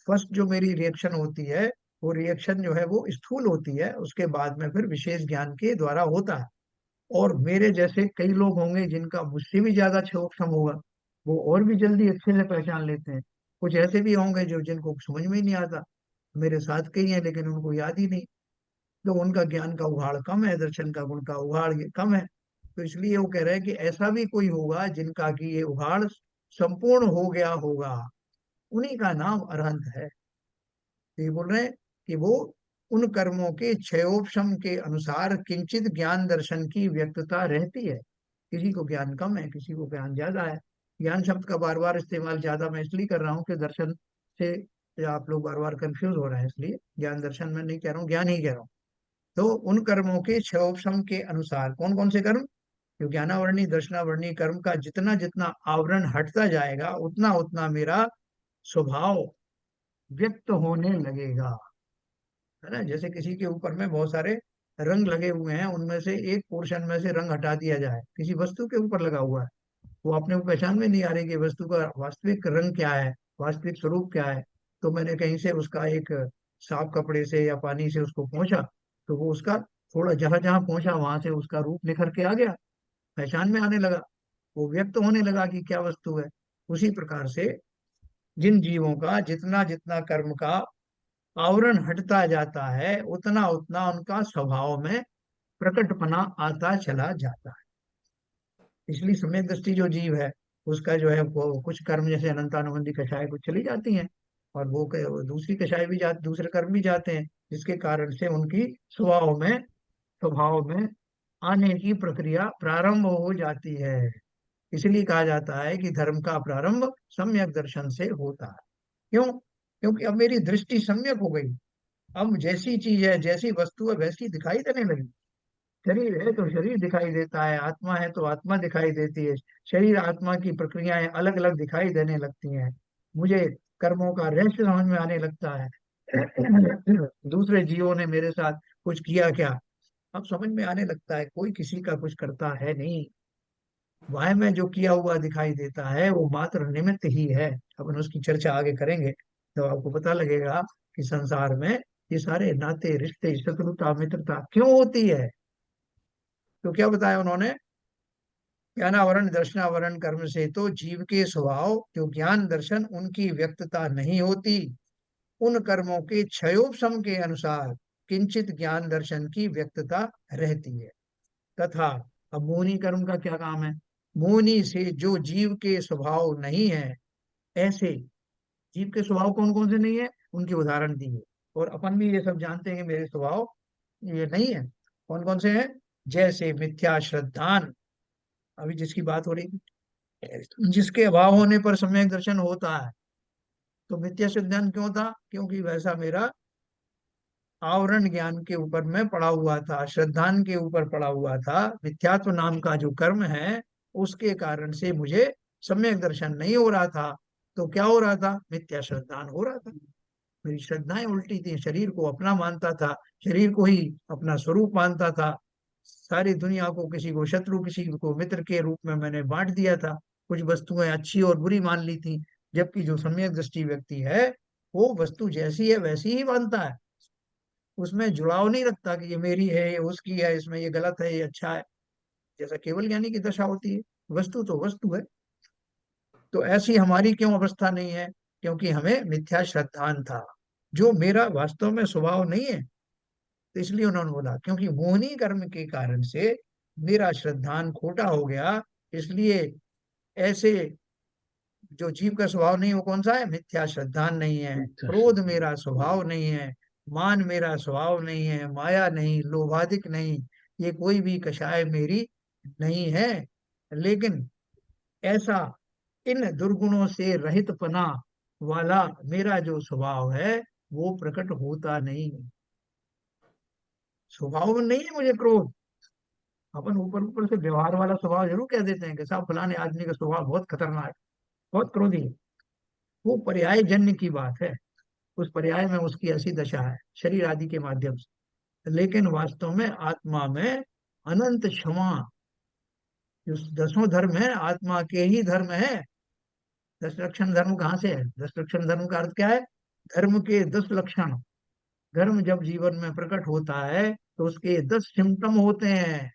Speaker 1: फर्स्ट जो मेरी रिएक्शन होती है, वो रिएक्शन जो है वो स्थूल होती है, उसके बाद में फिर विशेष ज्ञान के द्वारा होता है। और मेरे जैसे कई लोग होंगे जिनका मुझसे भी ज्यादा क्षोभक्षम होगा, वो और भी जल्दी अच्छे से पहचान लेते हैं। कुछ ऐसे भी होंगे जो जिनको समझ में ही नहीं आता, मेरे साथ कई हैं लेकिन उनको याद ही नहीं, तो उनका ज्ञान का उघाड़ कम है, दर्शन का गुण का उघाड़ ये कम है। तो इसलिए वो कह रहे हैं कि ऐसा भी कोई होगा जिनका कि ये उघाड़ संपूर्ण हो गया होगा, उन्हीं का नाम अरहंत है। तो ये बोल रहे हैं कि वो उन कर्मों के क्षयोपशम के अनुसार किंचित ज्ञान दर्शन की व्यक्तता रहती है। किसी को ज्ञान कम है, किसी को ज्ञान ज्यादा है। ज्ञान शब्द का बार बार इस्तेमाल ज्यादा मैं इसलिए कर रहा हूँ कि दर्शन से आप लोग बार बार कंफ्यूज हो रहे हैं, इसलिए ज्ञान दर्शन में नहीं कह रहा हूँ, ज्ञान ही कह रहा हूँ। तो उन कर्मों के क्षयोपशम के अनुसार, कौन कौन से कर्म, जो ज्ञानावर्णी दर्शनावर्णी कर्म का जितना जितना आवरण हटता जाएगा उतना उतना मेरा स्वभाव व्यक्त होने लगेगा। है ना, जैसे किसी के ऊपर में बहुत सारे रंग लगे हुए हैं, उनमें से एक पोर्शन में से रंग हटा दिया जाए, किसी वस्तु के ऊपर लगा हुआ है, वो अपने को पहचान में नहीं आ रही कि वस्तु का वास्तविक रंग क्या है, वास्तविक स्वरूप क्या है। तो मैंने कहीं से उसका एक साफ कपड़े से या पानी से उसको पोंछा, तो वो उसका थोड़ा जहां जहां पहुंचा वहां से उसका रूप निखर के आ गया, पहचान में आने लगा, वो व्यक्त होने लगा कि क्या वस्तु है। उसी प्रकार से जिन जीवों का जितना जितना कर्म का आवरण हटता जाता है उतना उतना उनका स्वभाव में प्रकटपना आता चला जाता है। इसलिए सम्यक दृष्टि जो जीव है उसका जो है वो कुछ कर्म जैसे अनंतानुबंधी कषाय कुछ चली जाती हैं, और वो दूसरी कषाय भी जाते, दूसरे कर्म भी जाते हैं, जिसके कारण से उनकी स्वभाव में आने की प्रक्रिया प्रारंभ हो जाती है। इसलिए कहा जाता है कि धर्म का प्रारंभ सम्यक दर्शन से होता है। क्यों? क्योंकि अब मेरी दृष्टि सम्यक हो गई, अब जैसी चीज है जैसी वस्तु है वैसी दिखाई देने लगी। शरीर है तो शरीर दिखाई देता है, आत्मा है तो आत्मा दिखाई देती है, शरीर आत्मा की प्रक्रियाएं अलग अलग दिखाई देने लगती हैं। मुझे कर्मों का रहस्य समझ में आने लगता है। दूसरे जीवों ने मेरे साथ कुछ किया क्या, अब समझ में आने लगता है, कोई किसी का कुछ करता है नहीं, वह में जो किया हुआ दिखाई देता है वो मात्र निमित्त ही है। अपन उसकी चर्चा आगे करेंगे तो आपको पता लगेगा कि संसार में ये सारे नाते रिश्ते शत्रुता मित्रता क्यों होती है। तो क्या बताया उन्होंने, ज्ञानावरण दर्शनावरण कर्म से तो जीव के स्वभाव जो ज्ञान दर्शन उनकी व्यक्तता नहीं होती, उन कर्मों के क्षयोपशम के अनुसार किंचित ज्ञान दर्शन की व्यक्तता रहती है। तथा अब मोहिनी कर्म का क्या काम है, मोहिनी से जो जीव के स्वभाव नहीं है, ऐसे जीव के स्वभाव कौन कौन से नहीं है उनके उदाहरण दिए। और अपन भी ये सब जानते हैं कि मेरे स्वभाव ये नहीं है, कौन कौन से हैं, जैसे मिथ्या श्रद्धान, अभी जिसकी बात हो रही थी, जिसके अभाव होने पर सम्यक दर्शन होता है। तो मिथ्या श्रद्धान क्यों था, क्योंकि वैसा मेरा आवरण ज्ञान के ऊपर में पड़ा हुआ था, श्रद्धान के ऊपर पड़ा हुआ था, मिथ्यात्व नाम का जो कर्म है उसके कारण से मुझे सम्यक दर्शन नहीं हो रहा था। तो क्या हो रहा था, मिथ्या श्रद्धान हो रहा था, मेरी श्रद्धाएं उल्टी थी, शरीर को अपना मानता था, शरीर को ही अपना स्वरूप मानता था, सारी दुनिया को किसी को शत्रु किसी को मित्र के रूप में मैंने बांट दिया था, कुछ वस्तुएं अच्छी और बुरी मान ली थी। जबकि जो सम्यक दृष्टि व्यक्ति है वो वस्तु जैसी है वैसी ही मानता है, उसमें जुड़ाव नहीं रखता कि ये मेरी है ये उसकी है, इसमें ये गलत है ये अच्छा है, जैसा केवल ज्ञानी की दशा होती है, वस्तु तो वस्तु है। तो ऐसी हमारी क्यों अवस्था नहीं है, क्योंकि हमें मिथ्या श्रद्धान था, जो मेरा वास्तव में स्वभाव नहीं है। तो इसलिए उन्होंने बोला क्योंकि मोहनी कर्म के कारण से मेरा श्रद्धान खोटा हो गया, इसलिए ऐसे जो जीव का स्वभाव नहीं वो कौन सा है, मिथ्या श्रद्धान नहीं है,
Speaker 6: अच्छा
Speaker 1: क्रोध मेरा स्वभाव नहीं है, मान मेरा स्वभाव नहीं है, माया नहीं, लोभादिक नहीं, ये कोई भी कषाय मेरी नहीं है। लेकिन ऐसा इन दुर्गुणों से रहित पना वाला मेरा जो स्वभाव है वो प्रकट होता नहीं, स्वभाव में नहीं है मुझे क्रोध, अपन ऊपर ऊपर से व्यवहार वाला स्वभाव जरूर कह देते हैं कि साहब फलाने आदमी का स्वभाव बहुत खतरनाक, बहुत क्रोधी है। वो पर्याय जन्य की बात है, उस पर्याय में उसकी ऐसी दशा है शरीर आदि के माध्यम से। लेकिन वास्तव में आत्मा में अनंत क्षमा, जो दसों धर्म है आत्मा के ही धर्म है। दस लक्षण धर्म कहाँ से है? दस लक्षण धर्म का अर्थ क्या है? धर्म के 10 लक्षण। धर्म जब जीवन में प्रकट होता है तो उसके 10 सिम्टम होते हैं।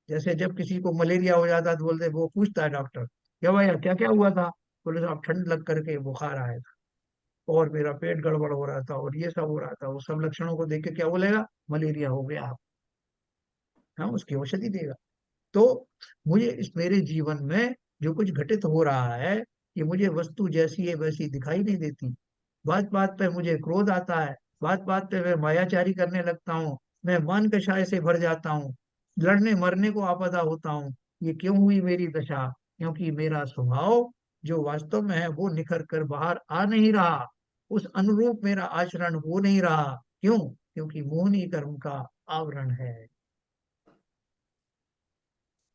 Speaker 1: जैसे जब किसी को मलेरिया हो जाता है तो बोलते, वो पूछता है डॉक्टर, क्या भैया क्या क्या हुआ था? बोले साहब ठंड लग करके बुखार आया था, और मेरा पेट गड़बड़ हो रहा था, और ये सब हो रहा था। वो सब लक्षणों को देख के क्या बोलेगा? मलेरिया हो गया आप। हाँ, उसकी औषधि देगा। तो मुझे इस मेरे जीवन में जो कुछ घटित हो रहा है, ये मुझे वस्तु जैसी है वैसी दिखाई नहीं देती। बात बात पे मुझे क्रोध आता है, बात बात पे मैं मायाचारी करने लगता हूँ, मैं मान कषाय से भर जाता हूँ, लड़ने मरने को आपदा होता हूँ। ये क्यों हुई मेरी दशा? क्योंकि मेरा स्वभाव जो वास्तव में है वो निखर कर बाहर आ नहीं रहा, उस अनुरूप मेरा आचरण हो नहीं रहा। क्यों? क्योंकि मोहनी कर्म का आवरण है।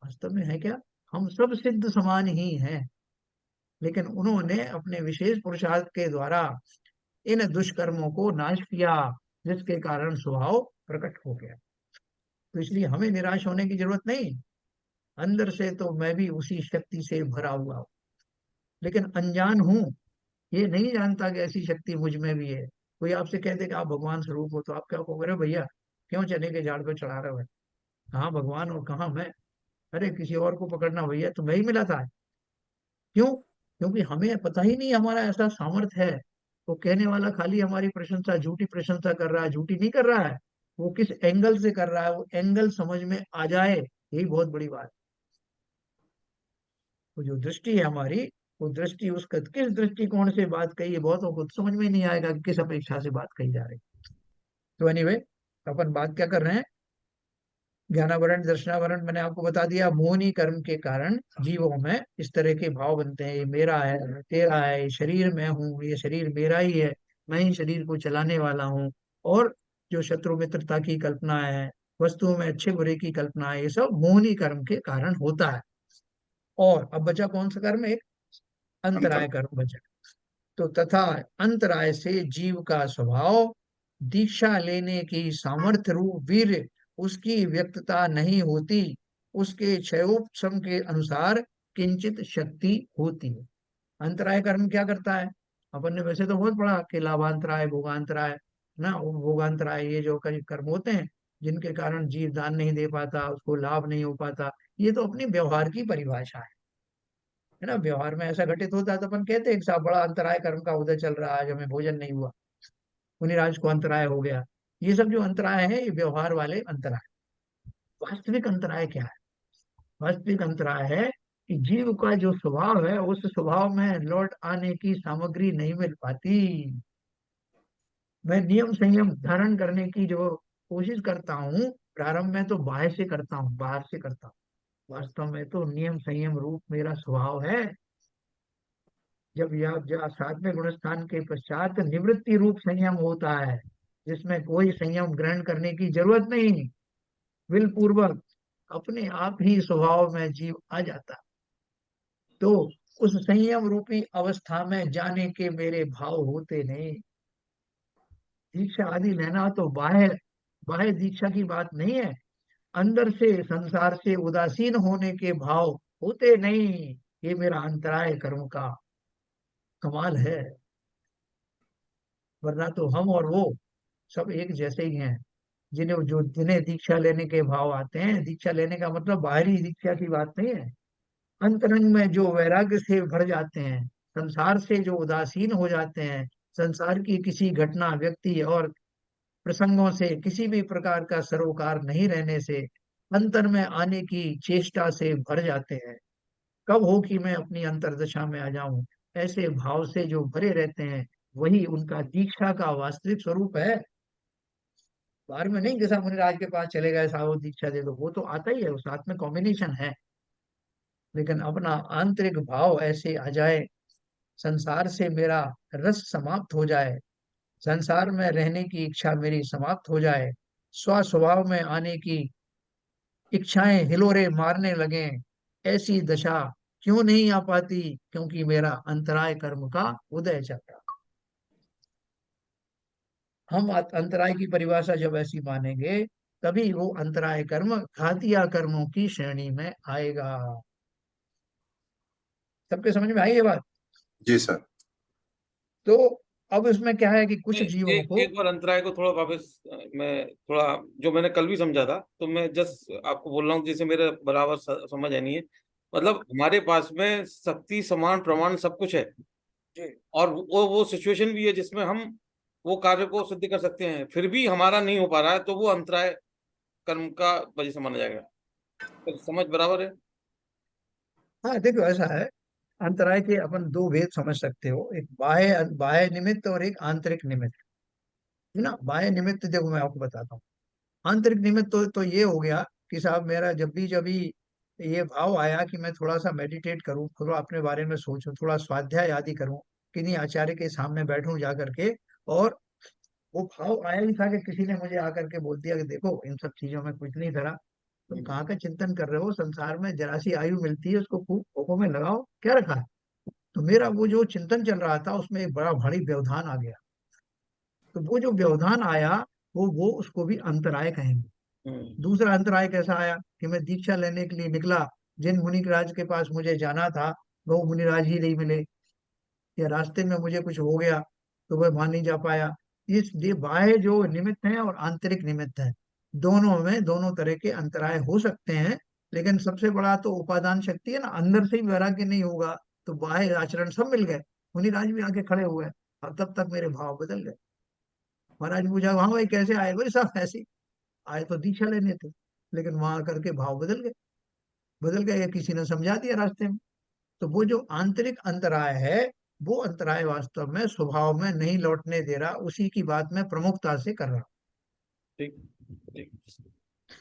Speaker 1: वास्तव में है क्या? हम सब सिद्ध समान ही हैं, लेकिन उन्होंने अपने विशेष पुरुषार्थ के द्वारा इन दुष्कर्मों को नाश किया, जिसके कारण स्वभाव प्रकट हो गया। तो इसलिए हमें निराश होने की जरूरत नहीं। अंदर से तो मैं भी उसी शक्ति से भरा हुआ हूँ, लेकिन अनजान हूँ। ये नहीं जानता कि ऐसी शक्ति मुझ में भी है। कोई आपसे कह दे कि आप भगवान स्वरूप हो, तो आप क्या कहोगे? "अरे भैया, क्यों चने के झाड़ पे चढ़ा रहे हो? कहाँ भगवान और कहाँ मैं? अरे किसी और को पकड़ना भैया, तुम्हें ही मिला था।" क्यों? क्योंकि हमें पता ही नहीं हमारा ऐसा सामर्थ्य है। तो कहने वाला खाली हमारी प्रशंसा, झूठी प्रशंसा कर रहा है, झूठी नहीं कर रहा है। वो किस एंगल से कर रहा है, वो एंगल समझ में आ जाए, यही बहुत बड़ी बात। वो जो दृष्टि है हमारी, वो दृष्टि उसका किस दृष्टिकोण से बात कही है, बहुत खुद समझ में नहीं आएगा कि किस अपेक्षा से बात कही जा रही। तो एनीवे, अपन बात क्या कर रहे हैं? ज्ञानावरण दर्शनावरण मैंने आपको बता दिया। मोहनी कर्म के कारण जीवों में इस तरह के भाव बनते हैं, ये मेरा है, तेरा है, ये शरीर मैं हूँ, ये शरीर मेरा ही है, मैं ही शरीर को चलाने वाला हूँ। और जो शत्रु मित्रता की कल्पना है, वस्तुओं में अच्छे बुरे की कल्पना है, ये सब मोहनी कर्म के कारण होता है। और अब बचा कौन सा कर्म? एक
Speaker 2: अंतर।
Speaker 1: अंतराय कर्म बचा। तो तथा अंतराय से जीव का स्वभाव दीक्षा लेने की सामर्थ्य रूप वीर्य उसकी व्यक्तता नहीं होती, उसके क्षयोपशम के अनुसार किंचित शक्ति होती है। अंतराय कर्म क्या करता है? अपन ने वैसे तो बहुत पढ़ा कि लाभांतराय, भोगांतराय ना। वो भोगांतराय ये जो कर्म होते हैं जिनके कारण जीव दान नहीं दे पाता, उसको लाभ नहीं हो पाता, ये तो अपनी व्यवहार की परिभाषा है ना। व्यवहार में ऐसा घटित होता है तो अपन कहते हैं कि साहब बड़ा अंतराय कर्म का उदय चल रहा है, आज हमें भोजन नहीं हुआ, मुनिराज को अंतराय हो गया। ये सब जो अंतराय है, ये व्यवहार वाले अंतराय। वास्तविक अंतराय क्या है? वास्तविक अंतराय है कि जीव का जो स्वभाव है, उस स्वभाव में लौट आने की सामग्री नहीं मिल पाती। मैं नियम संयम धारण करने की जो कोशिश करता हूँ, प्रारंभ में तो बाहर से करता हूँ, बाहर से करता हूँ। वास्तव में तो नियम संयम रूप मेरा स्वभाव है। जब यह जब सातवें गुणस्थान के पश्चात निवृत्ति रूप संयम होता है, जिसमें कोई संयम ग्रहण करने की जरूरत नहीं, विल पूर्वक अपने आप ही स्वभाव में जीव आ जाता। तो उस संयम रूपी अवस्था में जाने के मेरे भाव होते नहीं। दीक्षा आदि लेना तो बाह्य बाह्य दीक्षा की बात नहीं है। अंदर से संसार से उदासीन होने के भाव होते नहीं। ये मेरा अंतराय कर्म का कमाल है। वरना तो हम और वो सब एक जैसे ही हैं। जिन्हें दीक्षा लेने के भाव आते हैं, दीक्षा लेने का मतलब बाहरी दीक्षा की बात नहीं है। अंतरंग में जो वैराग्य से भर जाते हैं, संसार से जो उदासीन हो जाते हैं, संसार की किसी घटना, व्यक्ति और प्रसंगों से किसी भी प्रकार का सरोकार नहीं रहने से अंतर में आने की चेष्टा से भर जाते हैं। कब हो कि मैं अपनी अंतरदशा में आ जाऊं, ऐसे भाव से जो भरे रहते हैं, वही उनका दीक्षा का वास्तविक स्वरूप है। बाहर में नहीं, जैसा मुनिराज के पास चले गए साहब दीक्षा दे दो, वो तो आता ही है, वो साथ में कॉम्बिनेशन है। लेकिन अपना आंतरिक भाव ऐसे आ जाए, संसार से मेरा रस समाप्त हो जाए, संसार में रहने की इच्छा मेरी समाप्त हो जाए, स्व स्वभाव में आने की इच्छाएं हिलोरे मारने लगे, ऐसी दशा क्यों नहीं आ पाती, क्योंकि मेरा अंतराय कर्म का उदय चल रहा। हम अंतराय की परिभाषा जब ऐसी मानेंगे, तभी वो अंतराय कर्म घातिया कर्मों की श्रेणी में आएगा। सबके समझ में आई ये बात?
Speaker 2: जी सर।
Speaker 1: तो अब इसमें क्या है कि कुछ जीवों
Speaker 3: एक
Speaker 1: को,
Speaker 3: एक बार अंतराय को थोड़ा वापस मैं थोड़ा जो मैंने कल भी समझा था तो मैं जस्ट आपको बोल रहा हूँ जिसे मेरे बराबर समझ है नहीं है। मतलब हमारे पास में शक्ति समान प्रमाण सब कुछ है
Speaker 1: जी,
Speaker 3: और वो सिचुएशन भी है जिसमें हम वो कार्य को सिद्ध कर सकते हैं, फिर भी हमारा नहीं हो पा रहा है तो वो अंतराय कर्म का वजह से माना जाएगा। तो समझ बराबर है।
Speaker 1: हाँ देखो ऐसा है, अंतराय के अपन दो भेद समझ सकते हो, एक बाह्य बाह्य निमित्त और एक आंतरिक निमित्त, है ना। बाह्य निमित्त देखो मैं आपको बताता हूँ। आंतरिक निमित्त तो ये हो गया कि साहब मेरा जब भी ये भाव आया कि मैं थोड़ा सा मेडिटेट करूं, थोड़ा अपने बारे में सोचूं, थोड़ा स्वाध्याय आदि करूं, किन्हीं आचार्य के सामने बैठूं जा करके, और वो भाव आया ही था कि किसी ने मुझे आकर के बोल दिया कि देखो इन सब चीजों में कुछ नहीं धरा, तुम कहाँ का चिंतन कर रहे हो, संसार में जरा सी आयु मिलती है उसको खूब भोगों में लगाओ, क्या रखा है। तो मेरा वो जो चिंतन चल रहा था उसमें एक बड़ा भारी व्यवधान आ गया। तो वो जो व्यवधान आया, वो उसको भी अंतराय कहेंगे।
Speaker 3: हम्म।
Speaker 1: दूसरा अंतराय कैसा आया कि मैं दीक्षा लेने के लिए निकला, जिन मुनिराज के पास मुझे जाना था वो मुनिराज ही नहीं मिले, या रास्ते में मुझे कुछ हो गया तो वह वहां नहीं जा पाया। इस ये बाह्य जो निमित्त है और आंतरिक निमित्त है, दोनों में दोनों तरह के अंतराय हो सकते हैं। लेकिन सबसे बड़ा तो उपादान शक्ति है ना, अंदर से ही वैराग्य नहीं होगा तो बाह्य आचरण सब मिल गए। मुनिराज भी आके खड़े हुए, अब तब तक मेरे भाव बदल गए। महाराज ने पूछा वहां भाई कैसे आए, बोले साहब ऐसे ही आए, तो दीक्षा लेने थे, लेकिन वहां करके भाव बदल गए। बदल गए या किसी ने समझा दिया रास्ते में। तो वो जो आंतरिक अंतराय है, वो अंतराय वास्तव में स्वभाव में नहीं लौटने दे रहा, उसी की बात मैं प्रमुखता से कर रहा
Speaker 3: ठीक ठीक।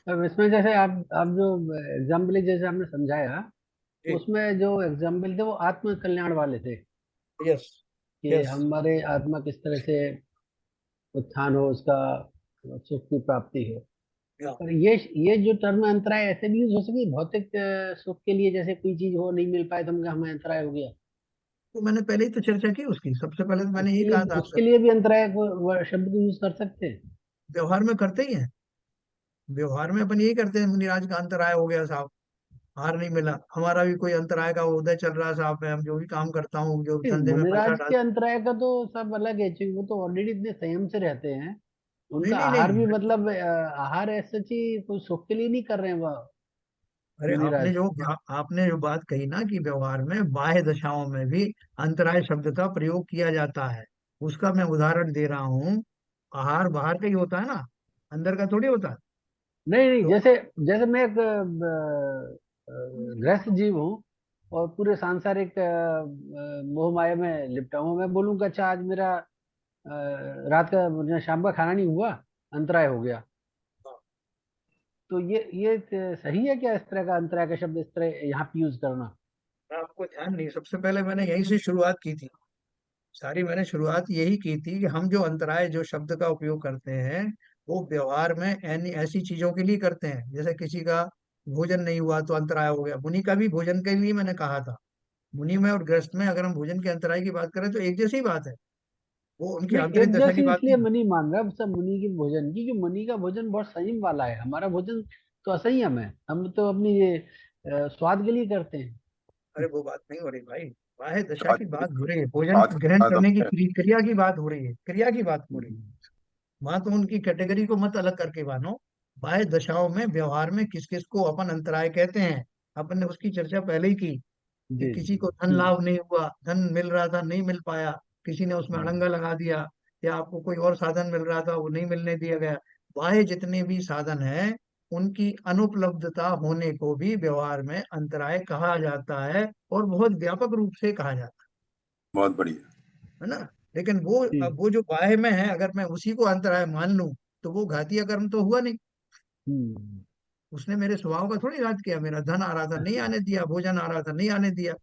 Speaker 6: अब इसमें जैसे आप जो एग्जाम्पल जैसे आपने समझाया,
Speaker 1: हूँ।
Speaker 6: उसमें जो एग्जाम्पल थे वो आत्म कल्याण वाले थे,
Speaker 1: यस।
Speaker 6: कि
Speaker 1: यस।
Speaker 6: हमारे आत्मा किस तरह से उत्थान हो, उसका सुख की प्राप्ति हो। पर ये जो टर्म अंतराय ऐसे भी यूज हो सकती है भौतिक सुख के लिए, जैसे कोई चीज हो नहीं मिल पाए तो हम कहा, हमें अंतराय हो गया।
Speaker 1: तो मैंने पहले ही तो चर्चा की उसकी, सबसे पहले तो मैंने यही कहा था आपसे।
Speaker 6: उसके लिए भी अंतराय को शब्द को यूज कर सकते हैं।
Speaker 1: व्यवहार में करते ही हैं, व्यवहार में अपन यही करते हैं, मुनिराज का अंतराय हो गया साहब, हार नहीं मिला, हमारा भी कोई अंतराय का उदय चल रहा है साहब, मैं हम जो भी काम करता हूँ, जो
Speaker 6: नहीं,
Speaker 1: धंधे में पैसा
Speaker 6: मुनिराज
Speaker 1: डाल।
Speaker 6: के अंतराय का तो सब अलग है, क्योंकि वो तो ऑलरेडी इतने संयम से रहते हैं।
Speaker 1: नहीं
Speaker 6: उनका
Speaker 1: नहीं
Speaker 6: आहार भी
Speaker 1: नहीं,
Speaker 6: मतलब आहार ऐसा ही कोई सुख के लिए नहीं कर रहे हैं वह
Speaker 1: अरे
Speaker 6: मुनिराज।
Speaker 1: आपने जो बात कही ना कि व्यवहार में बाह्य दशाओं में भी अंतराय शब्द का प्रयोग किया जाता है, उसका मैं उदाहरण दे रहा हूँ। आहार बाहर का ही होता है ना, अंदर का थोड़ी होता है।
Speaker 6: नहीं नहीं,
Speaker 1: तो
Speaker 6: जैसे जैसे मैं एक गृहस्थ जीव हूँ और पूरे सांसारिक मोह माया में लिपटा हूँ, मैं बोलूँगा अच्छा आज मेरा रात का शाम का खाना नहीं हुआ, अंतराय हो गया। तो ये सही है क्या, इस तरह का अंतराय का शब्द इस तरह यहाँ पे यूज करना?
Speaker 1: आपको ध्यान नहीं, सबसे पहले मैंने यहीं से शुरुआत की थी, सारी मैंने शुरुआत यही की थी कि हम जो अंतराय जो शब्द का उपयोग करते हैं, वो व्यवहार में ऐसी चीजों के लिए करते हैं, जैसे किसी का भोजन नहीं हुआ तो अंतराय हो गया। मुनि का भी भोजन के लिए मैंने कहा था, मुनि में और गृहस्थ में अगर हम भोजन के अंतराय की बात करें तो एक जैसी बात है, वो उनकी
Speaker 6: नहीं,
Speaker 1: आंतरिक
Speaker 6: एक
Speaker 1: दशा की
Speaker 6: जैसी
Speaker 1: बात
Speaker 6: इसलिए
Speaker 1: नहीं।
Speaker 6: मैं नहीं मान रहा सब मुनि के भोजन की, कि मुनि का भोजन बहुत संयम वाला है, हमारा भोजन तो असंयम है, हम तो अपनी ये स्वाद के लिए करते हैं।
Speaker 1: अरे वो बात नहीं हो रही भाई, बाह्य दशा
Speaker 2: आज
Speaker 1: की बात हो रही है, भोजन
Speaker 2: आज
Speaker 1: ग्रहण
Speaker 2: आज
Speaker 1: करने की
Speaker 2: अपने
Speaker 1: क्रिया की बात हो रही है, क्रिया की बात हो रही है।
Speaker 6: हम्म,
Speaker 1: वहां तो उनकी कैटेगरी को मत अलग करके मानो। बाह्य दशाओं में व्यवहार में किस किस को अपन अंतराय कहते हैं, अपन ने उसकी चर्चा पहले ही की कि
Speaker 6: जी
Speaker 1: किसी
Speaker 6: जी।
Speaker 1: को धन लाभ नहीं हुआ, धन मिल रहा था नहीं मिल पाया, किसी ने उसमें
Speaker 6: हम्म,
Speaker 1: अड़ंगा लगा दिया, या आपको कोई और साधन मिल रहा था वो नहीं मिलने दिया गया। बाह्य जितने भी साधन हैं, उनकी अनुपलब्धता होने को भी व्यवहार में अंतराय कहा जाता है, और बहुत व्यापक रूप से कहा जाता
Speaker 2: बहुत बढ़िया।
Speaker 1: है ना। लेकिन वो
Speaker 6: जी।
Speaker 1: अब वो जो बाह्य में है, अगर मैं उसी को अंतराय मान लूं तो वो घातीय कर्म तो हुआ नहीं।
Speaker 6: हम्म।
Speaker 1: उसने मेरे स्वभाव का थोड़ी घात किया, मेरा धन आ रहा था नहीं आने दिया, भोजन आ रहा था नहीं आने दिया।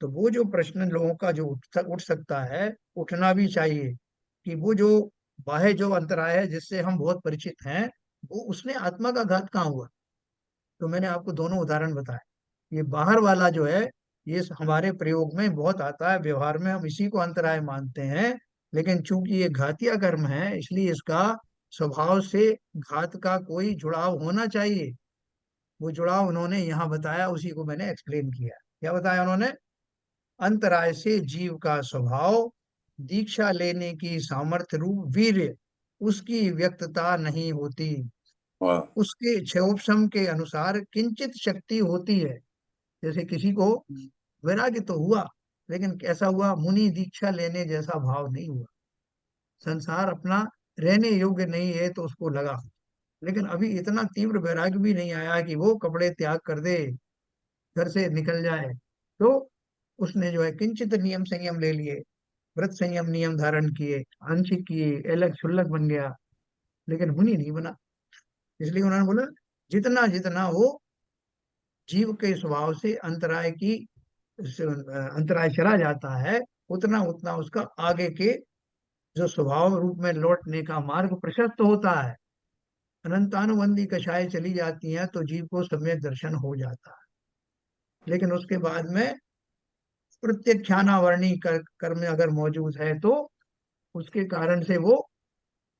Speaker 1: तो वो जो प्रश्न लोगों का जो उठ सकता है, उठना भी चाहिए, कि वो जो बाह्य जो अंतराय है जिससे हम बहुत परिचित हैं, वो उसने आत्मा का घात कहाँ हुआ। तो मैंने आपको दोनों उदाहरण बताए। ये बाहर वाला जो है ये हमारे प्रयोग में बहुत आता है, व्यवहार में हम इसी को अंतराय मानते हैं। लेकिन चूंकि ये घातीय कर्म है इसलिए इसका स्वभाव से घात का कोई जुड़ाव होना चाहिए। वो जुड़ाव उन्होंने यहाँ बताया, उसी को मैंने एक्सप्लेन किया। क्या बताया उन्होंने? अंतराय से जीव का स्वभाव, दीक्षा लेने की सामर्थ्य रूप वीर्य, उसकी व्यक्तता नहीं होती,
Speaker 2: वाह।
Speaker 1: उसके क्षयोपशम के अनुसार किंचित शक्ति होती है। जैसे किसी को वैराग्य तो हुआ, लेकिन कैसा हुआ? मुनि दीक्षा लेने जैसा भाव नहीं हुआ, संसार अपना रहने योग्य नहीं है तो उसको लगा। लेकिन अभी इतना तीव्र वैराग्य भी नहीं आया कि वो कपड़े त्याग कर दे, घर से निकल जाए। तो उसने जो है किंचित नियम संयम ले लिए, व्रत संयम नियम धारण किए, आंशिक किए, अलग क्षुल्लक बन गया, लेकिन मुनि नहीं बना। इसलिए उन्होंने बोला जितना जितना वो जीव के स्वभाव से अंतराय चला जाता है, उतना उतना उसका आगे के जो स्वभाव रूप में लौटने का मार्ग प्रशस्त होता है। अनंतानुबंधी कषाय चली जाती हैं तो जीव को सम्यक दर्शन हो जाता है। लेकिन उसके बाद में प्रत्यक्षानावरणी कर्म अगर मौजूद है तो उसके कारण से वो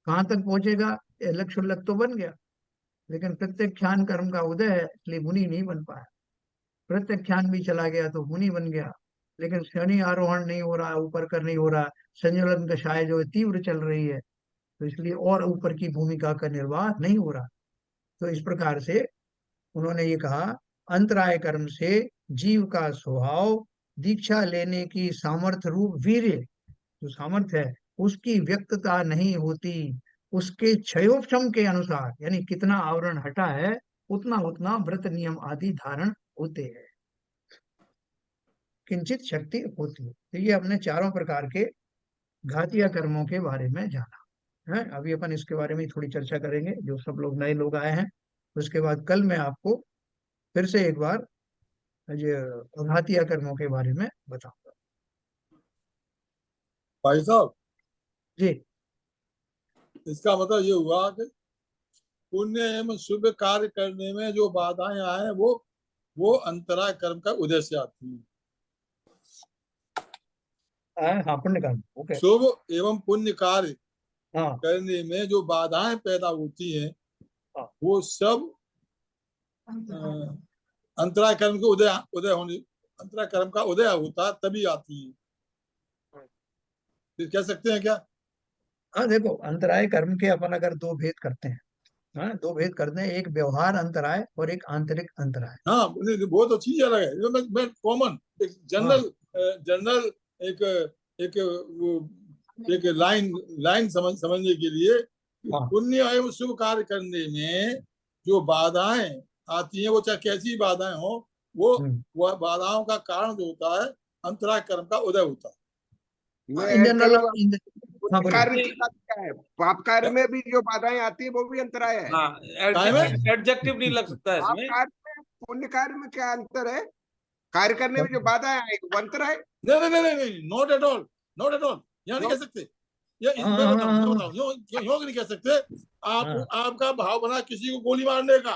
Speaker 1: कहाँ तक पहुंचेगा? लक्ष्य लक तो बन गया, लेकिन प्रत्यक्षान कर्म का उदय है इसलिए मुनि नहीं बन पाया। प्रत्यक्षान भी चला गया तो मुनि बन गया, लेकिन शनि आरोहण नहीं हो रहा, ऊपर कर नहीं हो रहा, संयोलन दशाएं जो है तीव्र चल रही है, तो इसलिए और ऊपर की भूमिका का निर्वाह नहीं हो रहा। तो इस प्रकार से उन्होंने ये कहा अंतराय कर्म से जीव का स्वभाव, दीक्षा लेने की सामर्थ्य रूप वीर्य, जो सामर्थ्य है उसकी व्यक्तता नहीं होती, उसके क्षयोपशम के अनुसार, यानी कितना आवरण हटा है उतना उतना व्रत नियम आदि धारण होते हैं, किंचित शक्ति होती है। तो ये अपने चारों प्रकार के घातीय कर्मों के बारे में जाना है। अभी अपन इसके बारे में थोड़ी चर्चा करेंगे, जो सब लोग नए लोग आए हैं। उसके बाद कल मैं आपको फिर से एक बार ये घातीय कर्मों के बारे में बताऊंगा।
Speaker 7: भाई साहब,
Speaker 1: जी।
Speaker 7: इसका मतलब ये हुआ कि पुण्य एवं शुभ कार्य करने में जो बाधाएं आए वो अंतराय कर्म का उदय से आती है।
Speaker 1: हाँ, पुण्य कर्म, ओके।
Speaker 7: शुभ एवं पुण्य कार्य
Speaker 1: हाँ
Speaker 7: करने में जो बाधाएं पैदा होती हैं
Speaker 1: हाँ
Speaker 7: वो सब अंतराय कर्म के उदय उदय होने अंतराय कर्म का उदय होता है तभी आती है। फिर कह सकते हैं क्या?
Speaker 1: हाँ, देखो अंतराय कर्म के अपन अगर दो भेद करते हैं, हाँ दो भेद करते हैं, एक व्यवहार अंतराय और एक आंतरिक अंतराय।
Speaker 7: हाँ, वो तो चीज अलग है। जो मैं कॉमन एक
Speaker 1: हाँ
Speaker 7: जनरल एक एक वो एक लाइन समझने के लिए कि
Speaker 1: हाँ
Speaker 7: पुण्य एवं शुभ कार्य करने में जो बाधाएं आती हैं वो चाहे कैसी बाधाएं हो वो बाधाओं का कारण जो होता है अंतराय कर्म का उदय होता है।
Speaker 1: इन
Speaker 4: मैं
Speaker 1: जनरल।
Speaker 4: करूँ
Speaker 1: हाँ
Speaker 4: पुण्य
Speaker 1: बोलिए।
Speaker 4: कार्य की बात क्या है? पाप कार्य में भी जो बाधाएं आती है वो भी अंतराय है।
Speaker 3: हाँ,
Speaker 7: काहे में?
Speaker 3: एडजेक्टिव नहीं लग सकता है
Speaker 4: पाप
Speaker 3: इसमें।
Speaker 4: कार्य में पुण्य कार्य में क्या अंतर है? कार्य करने में जो बाधाएं आएगी वो अंतर है।
Speaker 7: नहीं, not at all, not at all. यहाँ नहीं कह सकते। ये
Speaker 1: हाँ
Speaker 7: मैं
Speaker 1: हाँ
Speaker 7: बताऊं
Speaker 1: हाँ
Speaker 7: यूं नहीं कह सकते।
Speaker 1: हाँ
Speaker 7: आपका भाव बना किसी को गोली मारने का,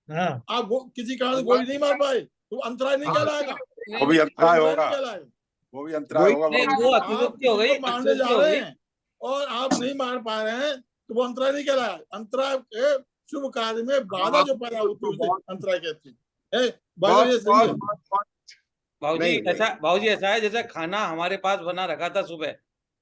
Speaker 1: हाँ
Speaker 7: आप वो किसी कारण गोली नहीं मार पाए तो अंतराय नहीं कहलाएगा।
Speaker 2: वो भी अंतराय
Speaker 7: अंतराय
Speaker 2: होगा,
Speaker 7: नहीं कहलाएगा।
Speaker 2: वो भी अंतराय
Speaker 4: वही
Speaker 2: होगा
Speaker 3: नहीं,
Speaker 2: बाबू
Speaker 3: वो
Speaker 2: जी।
Speaker 7: आप
Speaker 3: अतिवृत्ति हो
Speaker 7: किसी
Speaker 3: गई,
Speaker 7: को मारने
Speaker 3: अतिवृत्ति
Speaker 7: जा
Speaker 3: हो
Speaker 7: रहे
Speaker 3: गई।
Speaker 7: हैं और आप नहीं मार पा रहे हैं तो वो अंतराय नहीं कहलाएगा। अंतराय के शुभ कार्य में बाधा जो पैदा होती है उसे अंतराय कहते हैं। बात ये सही है।
Speaker 3: भाऊजी
Speaker 4: नहीं
Speaker 3: भाऊजी ऐसा है जैसे खाना हमारे पास बना रखा था सुबह,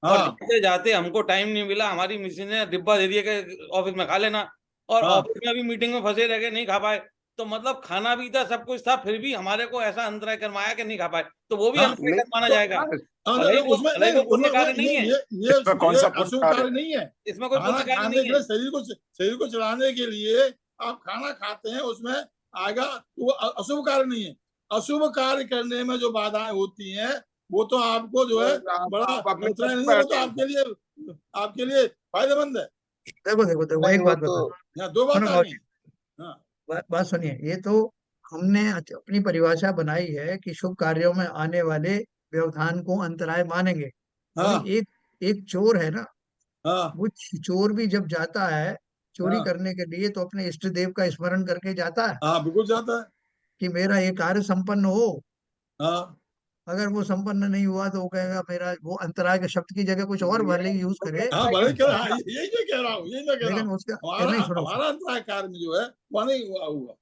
Speaker 3: और
Speaker 7: हाँ
Speaker 3: जाते जाते हमको टाइम नहीं मिला, हमारी मिसेज ने डिब्बा दे दिया कि ऑफिस में खा लेना, और
Speaker 7: हाँ
Speaker 3: ऑफिस में भी मीटिंग में फंसे रह गए, नहीं खा पाए। तो मतलब खाना भी था, सब कुछ था, फिर भी हमारे को ऐसा अंतराय कर्माया कि नहीं खा पाए, तो वो भी
Speaker 7: हाँ
Speaker 3: अंतराय
Speaker 4: नहीं
Speaker 3: कर्म माना
Speaker 7: तो
Speaker 3: जाएगा।
Speaker 7: उसमें
Speaker 3: भले ही
Speaker 7: नहीं
Speaker 3: वो पुण्य
Speaker 7: उसमें
Speaker 3: कार्य नहीं है,
Speaker 2: इसमें कौन
Speaker 7: ये
Speaker 2: सा पुण्य
Speaker 7: अशुभ
Speaker 2: कार्य
Speaker 7: कार्य
Speaker 2: है?
Speaker 7: नहीं है।
Speaker 3: इसमें कोई
Speaker 7: खाना
Speaker 3: पुण्य कार्य
Speaker 7: खाने
Speaker 3: नहीं
Speaker 7: के
Speaker 3: है।
Speaker 7: लिए शरीर को चलाने के लिए आप खाना खाते हैं उसमें आएगा तो वो अशुभ कार्य नहीं है। अशुभ कार्य करने में जो बाधाएं होती हैं वो तो आपको जो है बड़ा
Speaker 4: आप अपने
Speaker 7: अंतराय
Speaker 4: पद
Speaker 7: नहीं है,
Speaker 4: पर
Speaker 7: वो तो
Speaker 4: अटल हैं।
Speaker 7: आपके लिए फायदेमंद है।
Speaker 1: देखो देखो देखो
Speaker 4: नहीं
Speaker 1: एक
Speaker 4: वो
Speaker 1: बात
Speaker 4: तो
Speaker 1: बता।
Speaker 7: यहाँ दो
Speaker 1: सुनो
Speaker 7: बात आ गई।
Speaker 1: भाजी,
Speaker 7: हाँ
Speaker 1: बात सुनिए। ये तो हमने अपनी परिभाषा बनाई है कि शुभ कार्यों में आने वाले व्यवधान को अंतराय मानेंगे। अभी
Speaker 7: हाँ
Speaker 1: एक एक चोर है ना,
Speaker 7: हाँ
Speaker 1: वो चोर भी जब जाता है चोरी
Speaker 7: हाँ
Speaker 1: करने के लिए तो अपने इष्ट देव का स्मरण करके जाता है
Speaker 7: हाँ बिल्कुल जाता है।
Speaker 1: कि मेरा ये कार्य संपन्न हो।
Speaker 7: हाँ
Speaker 1: अगर वो संपन्न नहीं हुआ तो वो कहेगा मेरा, वो अंतराय के शब्द की जगह कुछ और भले ही यूज करे,
Speaker 7: हाँ भले कह रहा, यही मैं कह रहा हूँ, यही मैं कह रहा
Speaker 1: लेकिन
Speaker 7: हूँ।
Speaker 1: उसका
Speaker 7: हमारा
Speaker 1: नहीं, सुनो
Speaker 7: हमारा अंतराय कार्य में जो है वो नहीं हुआ।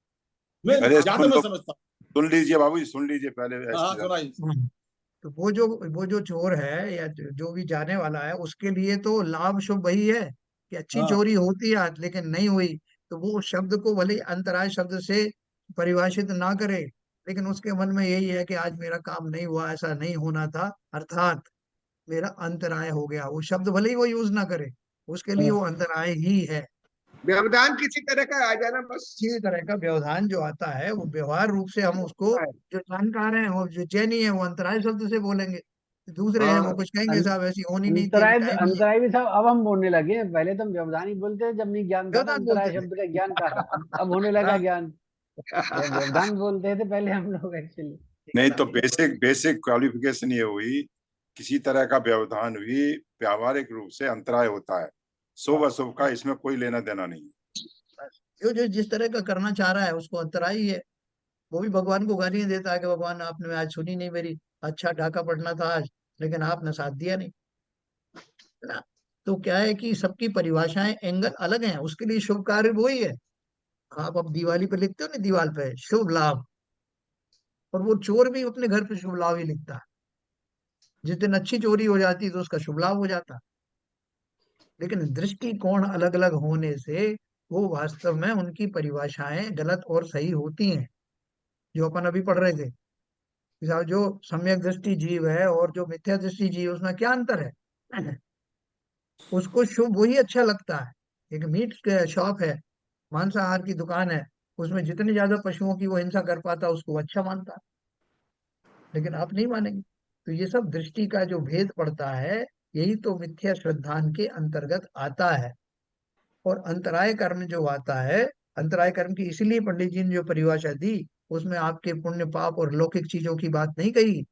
Speaker 1: ये
Speaker 7: मैं
Speaker 1: तो
Speaker 2: अरे
Speaker 7: जाते
Speaker 2: सुन
Speaker 7: मैं
Speaker 2: लो,
Speaker 7: समझता हूँ।
Speaker 2: सुन लीजिए बाबू जी, सुन लीजिए पहले
Speaker 7: हाँ हाँ
Speaker 2: एसपी साहब।
Speaker 7: सुनाइए।
Speaker 1: हाँ, तो वो जो चोर है या जो भी जाने वाला है उसके लिए तो लाभ शुभ वही है कि अच्छी
Speaker 7: हाँ
Speaker 1: चोरी होती है आज, लेकिन नहीं हुई तो वो शब्द को भले ही अंतराय शब्द से परिभाषित ना करे, लेकिन उसके मन में यही है कि आज मेरा काम नहीं हुआ, ऐसा नहीं होना था, अर्थात मेरा अंतराय हो गया। वो शब्द भले ही वो यूज ना करे, उसके लिए
Speaker 7: हाँ
Speaker 1: वो अंतराय ही है।
Speaker 4: व्यवधान किसी तरह का आ जाना बस
Speaker 1: इसी तरह का व्यवधान जो आता है वो व्यवहार रूप से हम उसको,
Speaker 4: है।
Speaker 1: जो जानकार हैं और जो जैनी है वो अंतराय शब्द से बोलेंगे, दूसरे हैं वो
Speaker 4: हाँ
Speaker 1: कुछ कहेंगे
Speaker 6: अं-
Speaker 1: साहब ऐसी होनी नहीं थी, अभी
Speaker 6: अंतराय
Speaker 1: टाइम नहीं है।
Speaker 6: अंतराय भी साहब अब हम बोलने लगे हैं। पहले तो हम व्यवधान ही बोलते थे, जब नहीं ज्ञान था तो
Speaker 1: व्यवधान बोलते
Speaker 6: अंतराय
Speaker 1: थे।
Speaker 6: शब्द का ज्ञान कहा था। अब होने लगा
Speaker 1: हाँ,
Speaker 6: ज्ञान। ये व्यवधान बोलते थे पहले हम लोग एक्चुअली।
Speaker 2: नहीं तो
Speaker 1: exactly।
Speaker 2: बेसिक बेसिक क्वालिफिकेशन ये हुई, किसी तरह का व्यवधान भी व्यावहारिक रूप से अंतराय होता है, शुभ अशुभ का इसमें कोई लेना देना नहीं।
Speaker 1: जो जो जिस तरह का करना चाह रहा है उसको अंतराय ही है। वो भी भगवान को गालियां देता है कि भगवान आपने आज सुनी नहीं मेरी, अच्छा ढाका पड़ना था आज, लेकिन आपने साथ दिया नहीं, है ना। तो क्या है कि सबकी परिभाषाएं एंगल अलग हैं, उसके लिए शुभ कार्य वही है। आप अब दिवाली पे लिखते हो ना, दीवार पे शुभ लाभ, और वो चोर भी अपने घर पे शुभ लाभ ही लिखता है। जिस दिन अच्छी चोरी हो जाती है तो उसका शुभ लाभ हो जाता है, लेकिन दृष्टिकोण अलग अलग होने से वो वास्तव में उनकी परिभाषाएं गलत और सही होती हैं। जो अपन अभी पढ़ रहे थे कि साहब जो सम्यक दृष्टि जीव है और जो मिथ्या दृष्टि जीव है उसमें क्या अंतर है। उसको शुभ वही अच्छा लगता है। एक मीट शॉप है, मांसाहार की दुकान है, उसमें जितनी ज्यादा पशुओं की वो हिंसा कर पाता है उसको अच्छा मानता है, लेकिन आप नहीं मानेंगे। तो ये सब दृष्टि का जो भेद पड़ता है, यही तो मिथ्या श्रद्धान के अंतर्गत आता है। और अंतराय कर्म जो आता है, अंतराय कर्म की इसलिए पंडित जी ने जो परिभाषा दी, उसमें आपके पुण्य पाप और लौकिक चीजों की बात नहीं कही।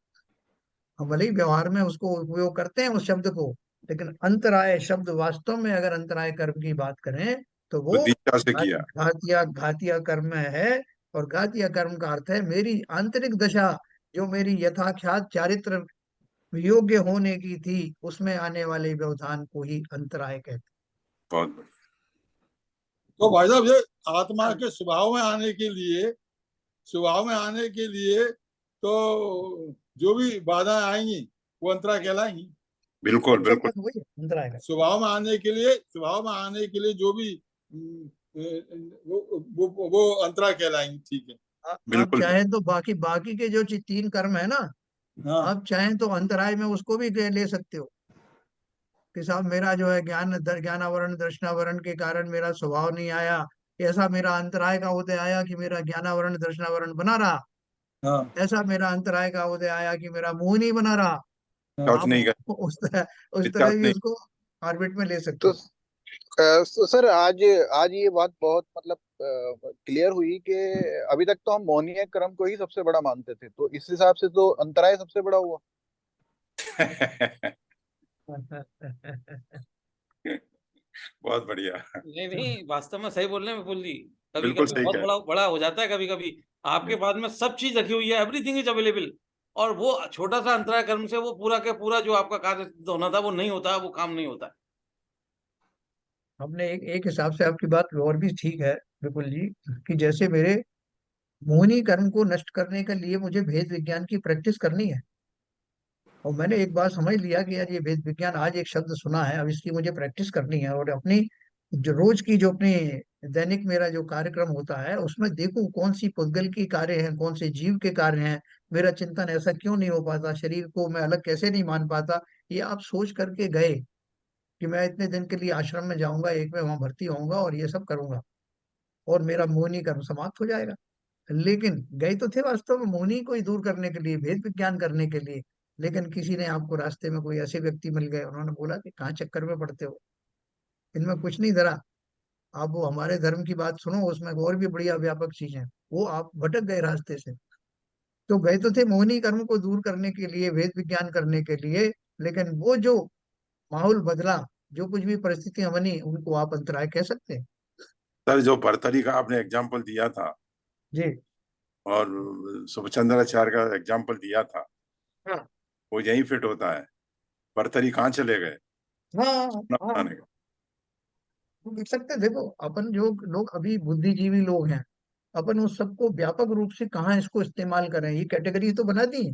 Speaker 1: हम भले ही व्यवहार में उसको उपयोग करते हैं उस शब्द को, लेकिन अंतराय शब्द वास्तव में अगर अंतराय कर्म की बात करें तो वो
Speaker 2: बुद्धिता से किया।
Speaker 1: घातिया घातिया कर्म में है। और घातिया कर्म का अर्थ है मेरी आंतरिक दशा, जो मेरी यथाख्यात चारित्र योग्य होने की थी, उसमें आने वाले व्यवधान को ही अंतराय कहते
Speaker 2: बहुत बढ़िया।
Speaker 7: तो भाई साहब ये आत्मा के स्वभाव में आने के लिए, स्वभाव में आने के लिए तो जो भी बाधाएं आएंगी वो अंतराय कहलाएंगी।
Speaker 2: बिल्कुल
Speaker 1: हैं।
Speaker 2: बिल्कुल।
Speaker 1: तो वही है अंतराय का।
Speaker 7: स्वभाव में आने के लिए, स्वभाव में आने के लिए जो भी वो अंतराय कहलाएंगी। ठीक है।
Speaker 1: आप
Speaker 2: बिल्कुल
Speaker 1: चाहें तो बाकी बाकी के जो तीन कर्म है ना,
Speaker 7: हाँ
Speaker 1: आप चाहें तो अंतराय में उसको भी ले सकते हो कि साहब मेरा जो है ज्ञानावरण दर्शनावरण के कारण मेरा स्वभाव नहीं आया, ऐसा मेरा अंतराय का उदय आया कि मेरा ज्ञानावरण दर्शनावरण बना रहा,
Speaker 7: हाँ
Speaker 1: ऐसा मेरा अंतराय का उदय आया कि मेरा मुंह नहीं बना रहा।
Speaker 7: हाँ।
Speaker 2: टच
Speaker 1: आप
Speaker 2: नहीं कर,
Speaker 1: उस तरह
Speaker 2: टच
Speaker 1: भी
Speaker 2: नहीं।
Speaker 1: उसको ऑर्बिट में ले सकते
Speaker 8: तो
Speaker 1: हो।
Speaker 8: तो सर आज आज ये बात बहुत मतलब क्लियर हुई कि अभी तक तो हम मौनीय क्रम को ही सबसे बड़ा मानते थे, तो इस हिसाब से तो अंतराय सबसे बड़ा हुआ।
Speaker 2: बहुत बढ़िया।
Speaker 3: नहीं नहीं, वास्तव में सही बोल रहे हैं विपुल जी। कभी
Speaker 2: बिल्कुल
Speaker 3: कभी
Speaker 2: सही
Speaker 3: बहुत
Speaker 2: कह
Speaker 3: बड़ा बड़ा हो जाता है, कभी कभी आपके पास में सब चीज रखी हुई है, एवरीथिंग इज अवेलेबल, और वो छोटा सा अंतराय कर्म से वो पूरा के पूरा जो आपका कार्य सिद्ध होना था वो नहीं होता, वो काम नहीं होता।
Speaker 1: हमने एक हिसाब से आपकी बात और भी ठीक है विपुल जी, कि जैसे मेरे मोहिनी कर्म को नष्ट करने के लिए मुझे भेद विज्ञान की प्रैक्टिस करनी है, और मैंने एक बार समझ लिया कि यार ये वेद विज्ञान आज एक शब्द सुना है, अब इसकी मुझे प्रैक्टिस करनी है, और अपनी जो रोज की जो अपनी दैनिक मेरा जो कार्यक्रम होता है उसमें देखूं कौन सी पुद्गल की कार्य हैं, कौन से जीव के कार्य हैं, मेरा चिंतन ऐसा क्यों नहीं हो पाता, शरीर को मैं अलग कैसे नहीं मान पाता। ये आप सोच करके गए कि मैं इतने दिन के लिए आश्रम में जाऊंगा, एक में वहां भर्ती होऊंगा और ये सब करूंगा और मेरा मोहिनी कर्म समाप्त हो जाएगा। लेकिन गए तो थे वास्तव में मोहिनी को ही दूर करने के लिए, भेद विज्ञान करने के लिए, लेकिन किसी ने आपको रास्ते में कोई ऐसे व्यक्ति मिल गए, उन्होंने बोला कि कहाँ चक्कर में पड़ते हो, इनमें कुछ नहीं धरा, आप वो हमारे धर्म की बात सुनो, उसमें और भी बढ़िया व्यापक चीजें हैं। वो आप भटक गए रास्ते से। तो गए तो थे मोहिनी कर्म को दूर करने के लिए, वेद विज्ञान करने के लिए, लेकिन वो जो माहौल बदला, जो कुछ भी परिस्थितियां बनी, उनको आप अंतराय कह सकते हैं।
Speaker 2: सर जो भर्तरी का आपने एग्जाम्पल दिया था
Speaker 1: जी।
Speaker 2: और सुभचंद्राचार्य का एग्जाम्पल दिया था,
Speaker 1: हाँ
Speaker 2: वो यही फिट होता है। भर्तरी कहाँ चले गए
Speaker 1: हाँ
Speaker 2: खाना
Speaker 1: हाँ।
Speaker 2: बनाने का?
Speaker 1: तो देख सकते हैं, देखो अपन जो लोग अभी बुद्धिजीवी लोग हैं, अपन उस सबको व्यापक रूप से कहाँ इसको इस्तेमाल करें, ये कैटेगरी तो बना दी है,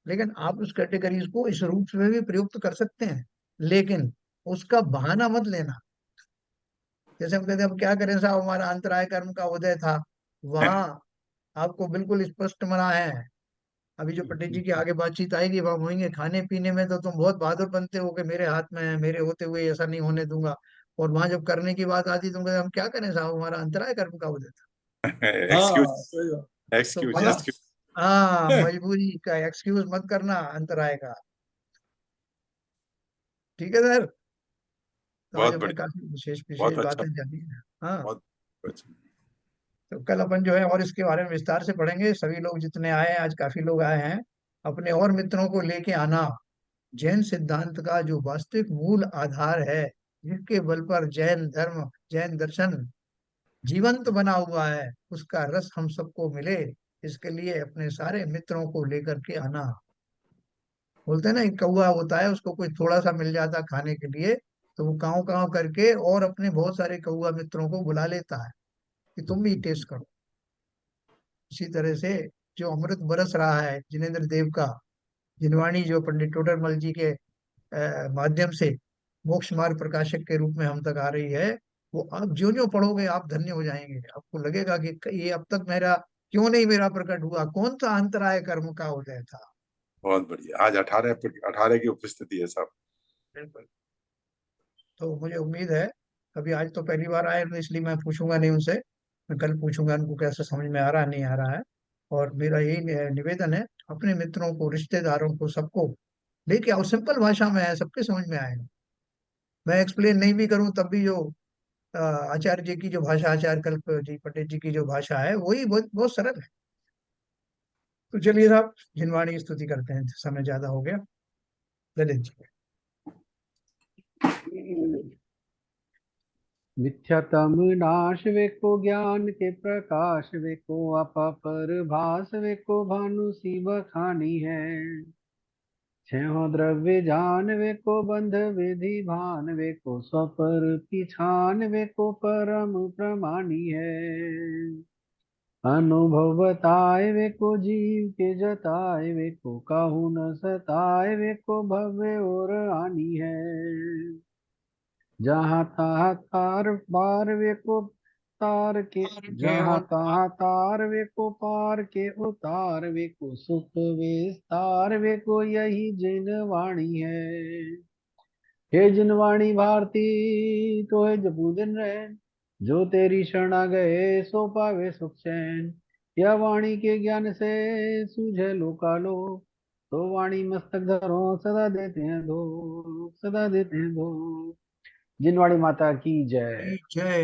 Speaker 1: लेकिन आप उस कैटेगरीज को इस रूप में भी प्रयुक्त कर सकते हैं, लेकिन उसका बहाना मत लेना। जैसे हम कहते हैं अब क्या करें साहब, हमारा अंतराय कर्म का उदय था, वहां आपको बिल्कुल स्पष्ट मना है। अभी जो पटेल जी की आगे बातचीत आएगी वहां होंगे, खाने पीने में तो तुम बहुत बहादुर बनते हो कि मेरे हाथ में है, मेरे होते हुए ऐसा नहीं होने दूंगा, और वहां जब करने की बात आती तुम कहते हम क्या करें साहब, हमारा अंतराय कर्म का उदय था।
Speaker 2: एक्सक्यूज,
Speaker 7: हाँ सही बात।
Speaker 1: तो
Speaker 2: एक्सक्यूज,
Speaker 1: मतलब
Speaker 2: एक्सक्यूज।
Speaker 1: हाँ, मजबूरी का एक्सक्यूज मत करना अंतराय का। ठीक है सर। तो आज
Speaker 2: बहुत
Speaker 1: हमने
Speaker 2: बढ़िया,
Speaker 1: काफी विशेष विशेष
Speaker 2: बहुत अच्छा,
Speaker 1: बातें जानी है। हाँ।
Speaker 2: बहुत अच्छा।
Speaker 1: तो कल अपन जो है और इसके बारे में विस्तार से पढ़ेंगे, सभी लोग जितने आए हैं, आज काफी लोग आए हैं, अपने और मित्रों को लेके आना। जैन सिद्धांत का जो वास्तविक मूल आधार है, जिसके बल पर जैन धर्म, जैन दर्शन जीवंत बना हुआ है, उसका रस हम सबको मिले, इसके लिए अपने सारे मित्रों को लेकर के आना। बोलते हैं ना, एक कौवा होता है, उसको कोई थोड़ा सा मिल जाता खाने के लिए, तो वो काव काव करके और अपने बहुत सारे कौवा मित्रों को बुला लेता है कि तुम भी टेस्ट करो। इसी तरह से जो अमृत बरस रहा है जिनेन्द्र देव का, जिनवाणी जो पंडित टोडरमल जी के माध्यम से मोक्ष मार्ग प्रकाशक के रूप में हम तक आ रही है, वो आप जो जो पढ़ोगे आप धन्य हो जाएंगे। आपको लगेगा कि ये अब तक मेरा क्यों नहीं मेरा प्रकट हुआ, कौन सा अंतराय कर्म का उदय था।
Speaker 2: बहुत बढ़िया। आज 18 की उपस्थिति है साहब।
Speaker 1: बिल्कुल। तो मुझे उम्मीद है, अभी आज तो पहली बार आए तो इसलिए मैं पूछूंगा नहीं उनसे, मैं कल पूछूंगा उनको कैसे समझ में आ रहा नहीं आ रहा है। और मेरा यही निवेदन है, अपने मित्रों को, रिश्तेदारों को, सबको लेके आओ, सिंपल भाषा में है, सबके समझ में आएगा। मैं एक्सप्लेन नहीं भी करूं तब भी जो आचार्य जी की जो भाषा, आचार्य कल्प जी पटेल जी की जो भाषा है, वही बहुत बहुत सरल है। तो चलिए साहब, जिनवाणी स्तुति करते हैं, समय ज्यादा हो गया। ललित जी।
Speaker 6: मिथ्यातम नाश वे को ज्ञान के प्रकाश वे को आपा पर भास वे को भानु सी बखानी है। छह द्रव्य जान वे को बंध विधि भान वे को स्वपर पिछान वे को परम प्रमाणी है। अनुभव बताए वे को जीव के जताए वे को काहू न सताए वे को भव्य और आनी है। जहाँ तहाँ तार बार वे को तार के, जहाँ तहाँ तार वे को पार के उतार वे को सुख विस्तार वे को यही जिन वाणी है। हे जिनवाणी भारती तो है जपू दिन रैन, जो तेरी शरणा गए सो पावे सुख चैन। यह वाणी के ज्ञान से सूझे लोकालो, तो वाणी मस्तक धरो सदा देते हैं दो, सदा देते हैं दो। जिनवाणी माता की जय।
Speaker 1: जय।